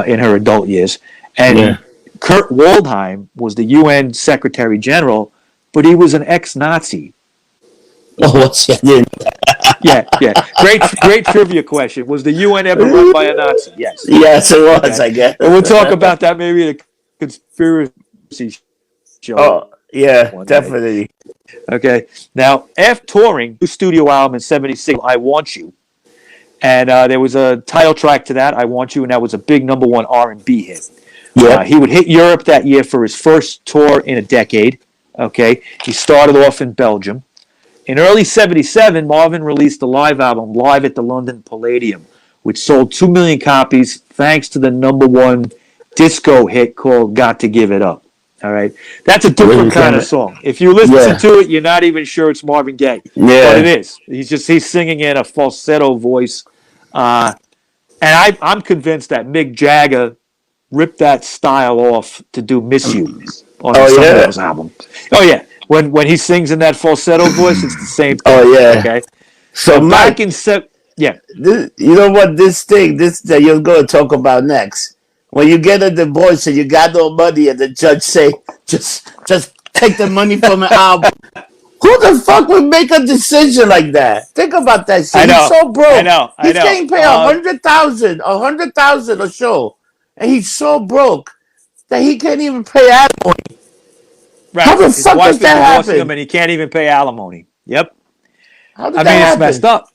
in her adult years. And Yeah. Kurt Waldheim was the UN Secretary General, but he was an ex-Nazi. Oh, what's that? Yeah. Great trivia question. Was the UN ever run by a Nazi? Yes. Yes, it was. Okay. I guess. And we'll talk about that maybe in a conspiracy show Oh, yeah, one day. definitely. Okay. Now, after touring, new studio album in '76, "I Want You," and there was a title track to that, "I Want You," and that was a big #1 R&B hit. Yeah. He would hit Europe that year for his first tour in a decade. Okay. He started off in Belgium. In early '77, Marvin released the live album Live at the London Palladium, which sold 2 million copies thanks to the #1 disco hit called "Got to Give It Up." All right. That's a different kind of song. If you listen to it, you're not even sure it's Marvin Gaye. Yeah. But it is. He's singing in a falsetto voice. And I'm convinced that Mick Jagger ripped that style off to do "Miss You" on the Sunrise album. Oh, yeah. When he sings in that falsetto voice, it's the same thing. Oh, yeah. Okay. So back Mike, in you know what? This that you're going to talk about next. When you get a divorce and you got no money, and the judge say, just take the money from an album. Who the fuck would make a decision like that? Think about that shit. He's so broke. I know. He's getting paid $100,000 a show, and he's so broke that he can't even pay alimony. Right. How the His fuck wife does is that divorcing happen? him, and he can't even pay alimony. Yep. How did that happen? It's messed up.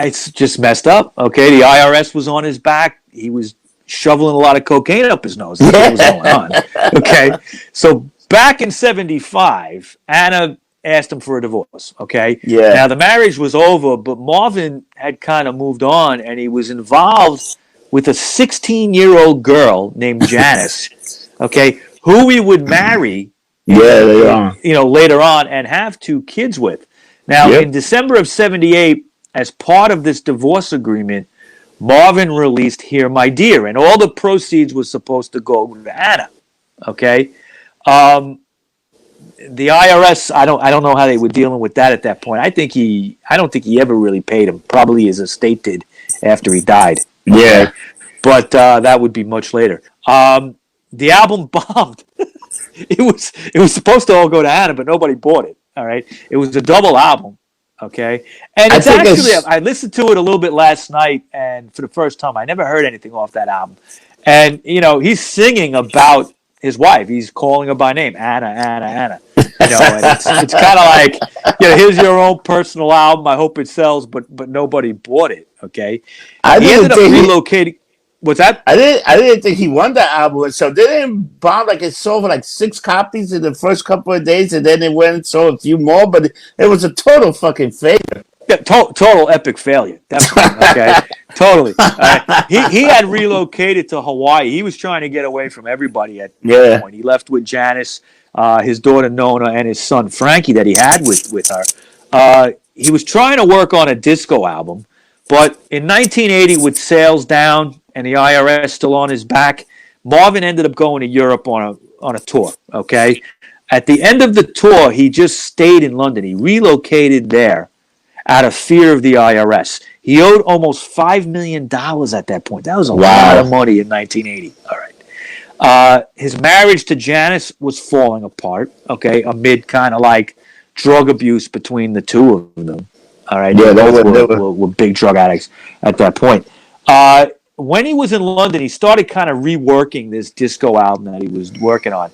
It's just messed up. Okay, the IRS was on his back. He was shoveling a lot of cocaine up his nose. That's what was going on. Okay, so back in '75, Anna asked him for a divorce. Okay, Yeah. Now the marriage was over, but Marvin had kind of moved on, and he was involved with a 16-year-old girl named Janice. Okay, who he would marry. Later on, and have 2 kids with. Now, in December of '78, as part of this divorce agreement, Marvin released "Hear My Dear," and all the proceeds was supposed to go to Anna. Okay, the IRS. I don't know how they were dealing with that at that point. I don't think he ever really paid him. Probably his estate did after he died. Okay? Yeah, but that would be much later. The album bombed. It was supposed to all go to Anna, but nobody bought it. All right, it was a double album. Okay, and I listened to it a little bit last night, and for the first time, I never heard anything off that album. And he's singing about his wife. He's calling her by name, Anna, Anna, Anna. And it's kind of like, here's your own personal album. I hope it sells, but nobody bought it. Okay, I he ended didn't up think he, relocating. What's that? I didn't think he won the album. So they didn't bomb like it sold for like 6 copies in the first couple of days, and then it went and sold a few more. But it was a total fucking failure. Yeah, total epic failure, definitely. Okay, totally. He had relocated to Hawaii. He was trying to get away from everybody at one Yeah. point. He left with Janice, his daughter Nona, and his son Frankie that he had with her. He was trying to work on a disco album, but in 1980, with sales down and the IRS still on his back, Marvin ended up going to Europe on a tour. Okay, at the end of the tour, he just stayed in London. He relocated there out of fear of the IRS. He owed almost $5 million at that point. That was a lot of Wow. money in 1980. All right. His marriage to Janice was falling apart, okay, amid kind of like drug abuse between the two of them. All right. Yeah, They they both were, they were, were. were, were big drug addicts at that point. When he was in London, he started kind of reworking this disco album that he was working on.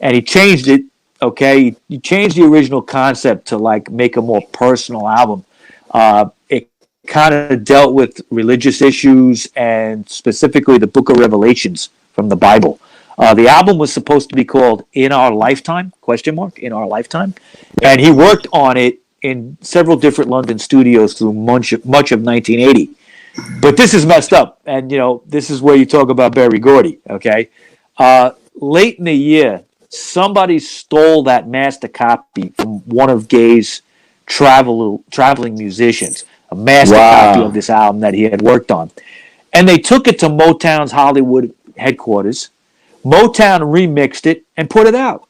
And he changed it, okay? He changed the original concept to like make a more personal album. It kind of dealt with religious issues and specifically the Book of Revelations from the Bible. The album was supposed to be called "In Our Lifetime?" In Our Lifetime, and he worked on it in several different London studios through much of 1980. But this is messed up, and this is where you talk about Barry Gordy. Okay, late in the year, somebody stole that master copy from one of Gaye's traveling musicians, a master copy of Wow. this album that he had worked on. And they took it to Motown's Hollywood headquarters. Motown remixed it and put it out.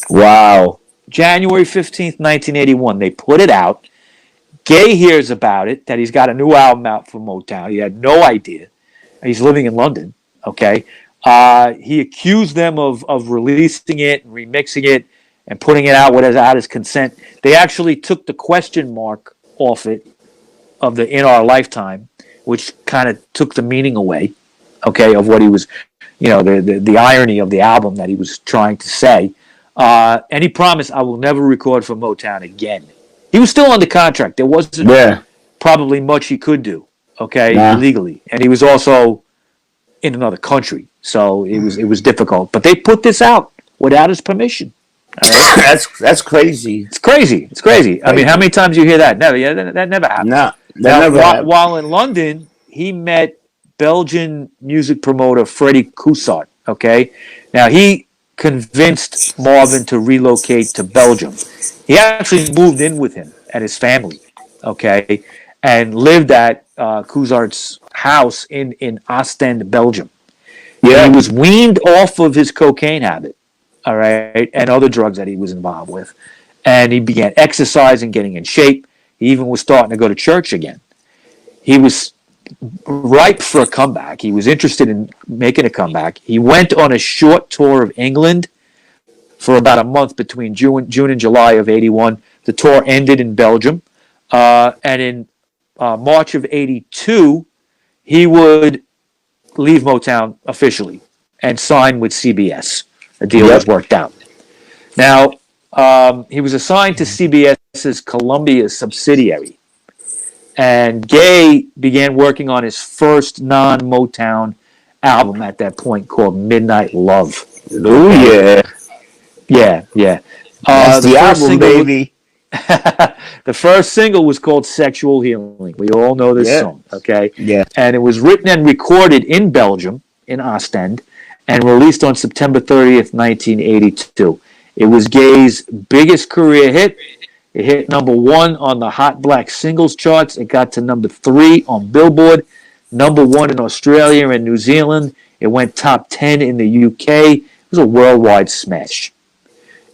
Wow. January 15th, 1981. They put it out. Gaye hears about it, that he's got a new album out from Motown. He had no idea. He's living in London, okay? He accused them of releasing it and remixing it and putting it out without his consent. They actually took the question mark off it of the "In Our Lifetime," which kind of took the meaning away, okay, of what he was, the irony of the album that he was trying to say. And he promised, "I will never record for Motown again." He was still under contract. There wasn't Yeah. probably much he could do, okay, Nah. legally, and he was also in another country, so it was difficult. But they put this out without his permission. All right, That's crazy. it's crazy. It's crazy. I mean, how Crazy. many times you hear that? Never. Yeah, that never happens. No, that Now, never happened. while in London, he met Belgian music promoter Freddie Coussart. Okay, now he convinced Marvin to relocate to Belgium. He actually moved in with him and his family. Okay, and lived at Coussart's house in Ostend, Belgium. And he Yeah. was weaned off of his cocaine habit, all right, and other drugs that he was involved with. And he began exercising, getting in shape. He even was starting to go to church again. He was ripe for a comeback. He was interested in making a comeback. He went on a short tour of England for about a month between June and July of '81. The tour ended in Belgium. And in March of '82, he would leave Motown officially and sign with CBS. The deal was Yep. worked out. Now, he was assigned to CBS's Columbia subsidiary, and Gaye began working on his first non-Motown album at that point called Midnight Love. Oh yeah. Yeah, yeah. That's The the first album, single, baby. the first single was called "Sexual Healing." We all know this Yeah. song, okay? Yeah. And it was written and recorded in Belgium, in Ostend, and released on September 30th, 1982. It was Gaye's biggest career hit. It hit number one on the Hot Black Singles charts. It got to number 3 on Billboard, number 1 in Australia and New Zealand. It went top 10 in the UK. It was a worldwide smash.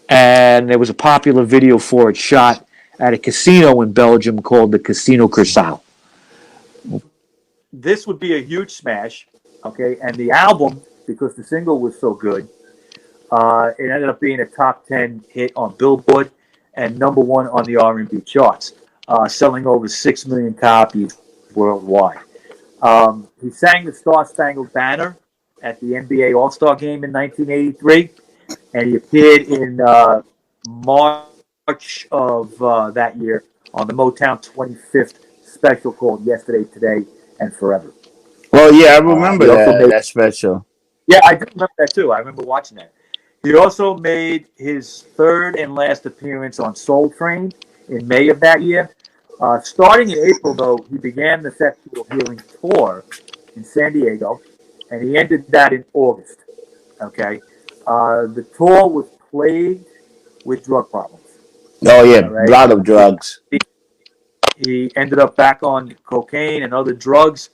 And there was a popular video for it shot at a casino in Belgium called the Casino Curaçao. This would be a huge smash, okay? And the album, because the single was so good, it ended up being a top 10 hit on Billboard and number 1 on the R&B charts, selling over 6 million copies worldwide. He sang the Star Spangled Banner at the NBA All-Star Game in 1983, and he appeared in March of that year on the Motown 25th special called Yesterday, Today, and Forever. Well, yeah, I He remember also made, that special. yeah, I do remember that too. I remember watching that. He also made his third and last appearance on Soul Train in May of that year. Starting in April, though, he began the Sexual Healing Tour in San Diego, and he ended that in August. Okay, the tour was plagued with drug problems. Oh yeah, All a right, lot of drugs. he ended up back on cocaine and other drugs.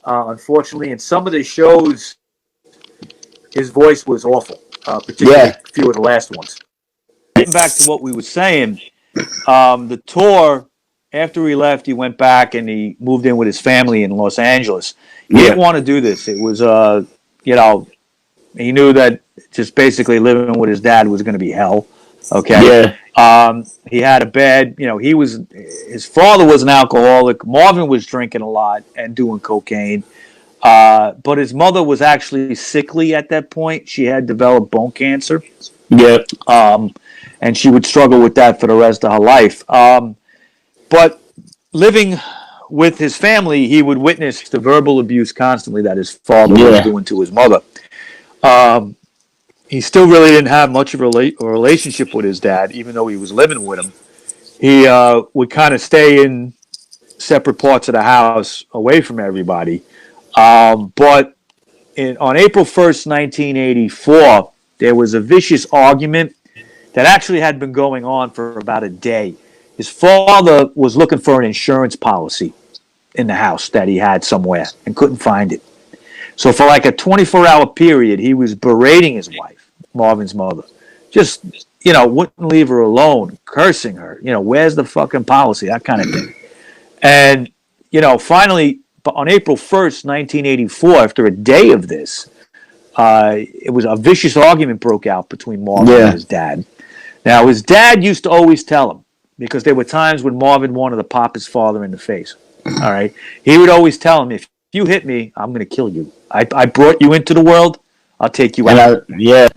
Unfortunately, in some of the shows, his voice was awful, particularly Yeah, a few of the last ones. Getting back to what we were saying, the tour, after he left, he went back and he moved in with his family in Los Angeles. He yeah, didn't want to do this. It was, you know, he knew that just basically living with his dad was going to be hell. Okay. yeah, He had a bad, his father was an alcoholic. Marvin was drinking a lot and doing cocaine. But his mother was actually sickly at that point. She had developed bone cancer. yeah, And she would struggle with that for the rest of her life. But living with his family, he would witness the verbal abuse constantly that his father was yeah. doing to his mother. Um, he still really didn't have much of a relationship with his dad, even though he was living with him. He would kind of stay in separate parts of the house away from everybody. But on April 1st, 1984, there was a vicious argument that actually had been going on for about a day. His father was looking for an insurance policy in the house that he had somewhere and couldn't find it. So for like a 24-hour period, he was berating his wife, Marvin's mother. Just, wouldn't leave her alone, cursing her. Where's the fucking policy? That kind of thing. And, finally, on April 1st, 1984, after a day of this, it was a vicious argument broke out between Marvin and his dad. Now, his dad used to always tell him, because there were times when Marvin wanted to pop his father in the face. All right. He would always tell him, if you hit me, I'm going to kill you. I brought you into the world. I'll take you out. Yeah.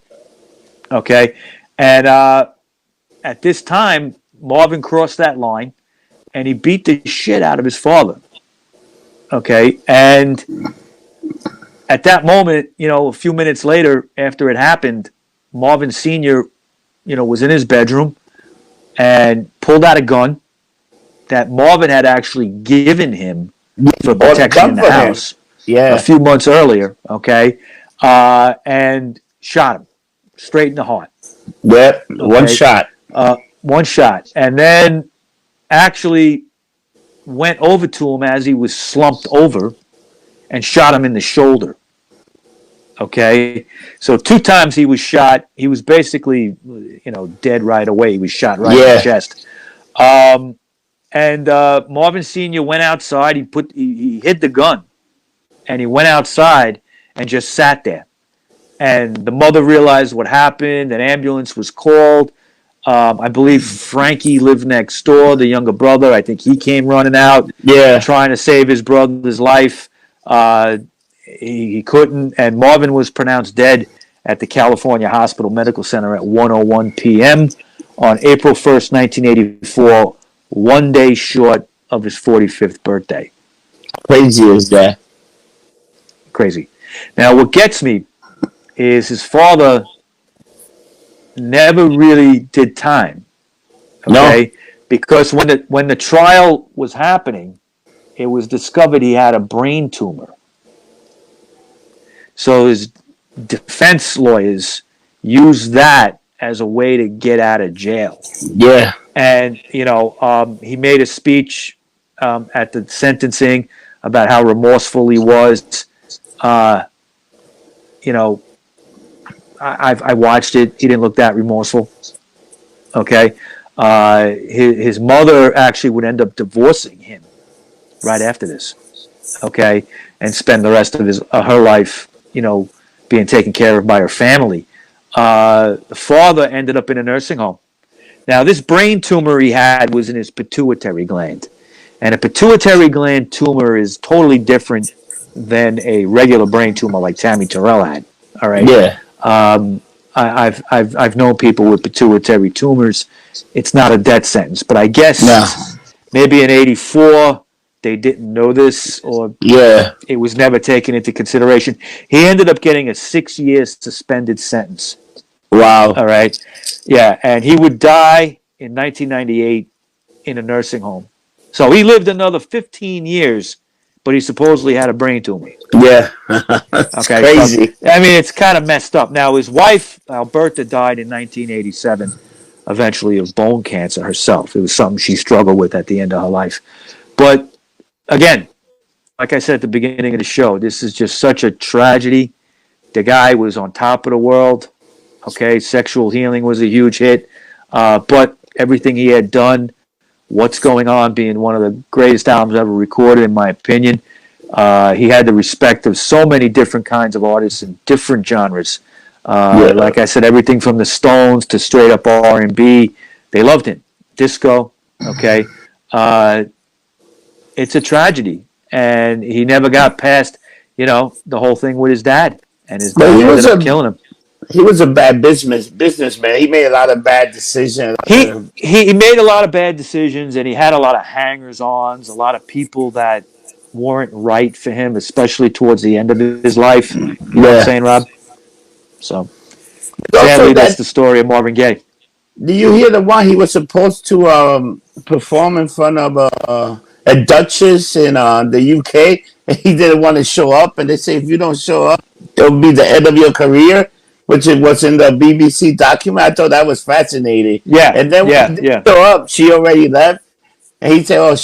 Okay. And at this time, Marvin crossed that line and he beat the shit out of his father. Okay. And at that moment, a few minutes later after it happened, Marvin Sr., was in his bedroom and pulled out a gun that Marvin had actually given him for protection in the house a few months earlier, okay? And shot him straight in the heart. Yep, okay? One shot. And then actually went over to him as he was slumped over and shot him in the shoulder. Okay, so 2 times he was shot. He was basically, dead right away. He was shot right in the chest. And Marvin Sr. went outside. He hid the gun, and he went outside and just sat there. And the mother realized what happened. An ambulance was called. I believe Frankie lived next door, the younger brother. I think he came running out, trying to save his brother's life. He couldn't, and Marvin was pronounced dead at the California Hospital Medical Center at 1:01 p.m. on April 1st, 1984, 1 day short of his 45th birthday. Crazy is that. Crazy. Now, what gets me is his father never really did time. Okay? No. Because when the trial was happening, it was discovered he had a brain tumor. So his defense lawyers used that as a way to get out of jail. Yeah. And, he made a speech at the sentencing about how remorseful he was. I watched it. He didn't look that remorseful. Okay. His mother actually would end up divorcing him right after this. Okay. And spend the rest of her life, being taken care of by her family. The father ended up in a nursing home. Now, this brain tumor he had was in his pituitary gland. And a pituitary gland tumor is totally different than a regular brain tumor like Tammy Terrell had. All right? Yeah. I've known people with pituitary tumors. It's not a death sentence, but I No. guess maybe in '84 they didn't know this, or Yeah. it was never taken into consideration. He ended up getting a 6-year suspended sentence. Wow. All right, yeah, and he would die in 1998 in a nursing home. So he lived another 15 years, but he supposedly had a brain tumor. Yeah. That's Okay, so crazy. I mean, it's kind of messed up. Now, his wife, Alberta, died in 1987, eventually of bone cancer herself. It was something she struggled with at the end of her life. But again, like I said at the beginning of the show, this is just such a tragedy. The guy was on top of the world. Okay, Sexual Healing was a huge hit. But everything he had done, What's Going On being one of the greatest albums ever recorded, in my opinion. He had the respect of so many different kinds of artists in different genres. Yeah. Like I said, everything from the Stones to straight up R&B. They loved him. Disco, okay. It's a tragedy. And he never got past, the whole thing with his dad. And his But dad ended up killing him. he was a bad businessman. He made a lot of bad decisions. He made a lot of bad decisions, and he had a lot of hangers-ons, a lot of people that weren't right for him, especially towards the end of his life. You know what I'm saying, Rob? So, Also, sadly, that's the story of Marvin Gaye. do you hear the one he was supposed to perform in front of a duchess in the UK, and he didn't want to show up, and they say if you don't show up, it'll be the end of your career, which it was in the BBC document. I thought that was fascinating. Yeah, And then when yeah, he didn't yeah. show up, she already left, and he said, "Oh,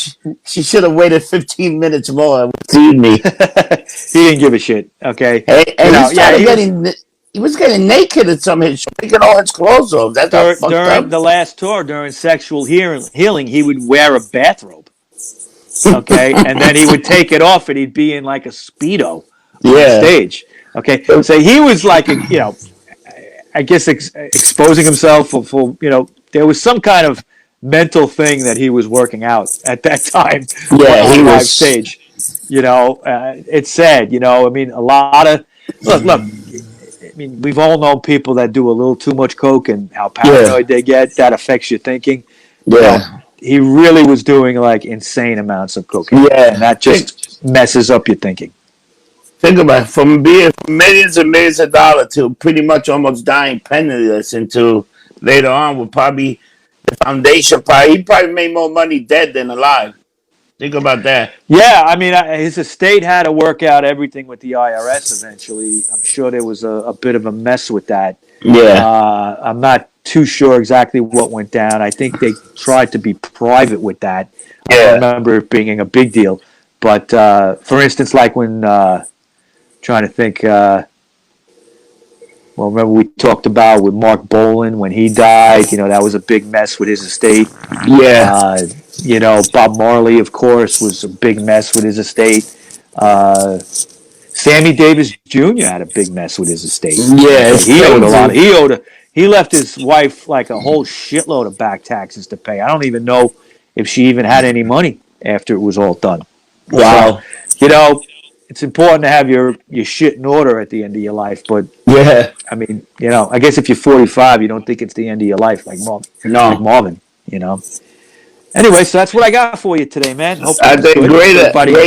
she should have waited 15 minutes more and seen me." He didn't give a shit. Okay, And he was getting naked at some of his shows, taking all his clothes off. That's not fucked during up. the last tour, during Sexual Healing, he would wear a bathrobe. Okay, and then he would take it off, and he'd be in like a Speedo on the Yeah. stage. Okay, so he was like, I guess exposing himself for there was some kind of mental thing that he was working out at that time Yeah, on he live was. stage. It's sad. I mean, a lot of look. I mean, we've all known people that do a little too much coke and how paranoid they get. That affects your thinking. Yeah. He really was doing like insane amounts of cocaine, Yeah. and that just messes up your thinking. Think about it, from being millions and millions of dollars to pretty much almost dying penniless, into later on will probably the foundation. He probably made more money dead than alive. Think about that. Yeah, I mean, his estate had to work out everything with the IRS eventually. I'm sure there was a bit of a mess with that. Yeah. I'm not too sure exactly what went down. I think they tried to be private with that. I don't remember it being a big deal. But, for instance, like when, trying to think, remember we talked about with Mark Bolan when he died, that was a big mess with his estate. Yeah. Bob Marley, of course, was a big mess with his estate. Sammy Davis Jr. had a big mess with his estate. Yeah. He owed a lot. He left his wife like a whole shitload of back taxes to pay. I don't even know if she even had any money after it was all done. Wow. So, it's important to have your shit in order at the end of your life. But Yeah. I mean, I guess if you're 45, you don't think it's the end of your life like Marvin. Anyway, so that's what I got for you today, man. Hope I think great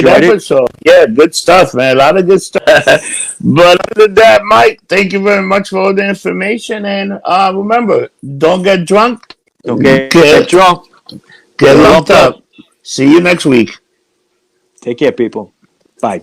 episode. Yeah, good stuff, man. A lot of good stuff. But other than that, Mike, thank you very much for all the information. And remember, don't get drunk. Don't get drunk. Get lumped up. See you next week. Take care, people. Bye.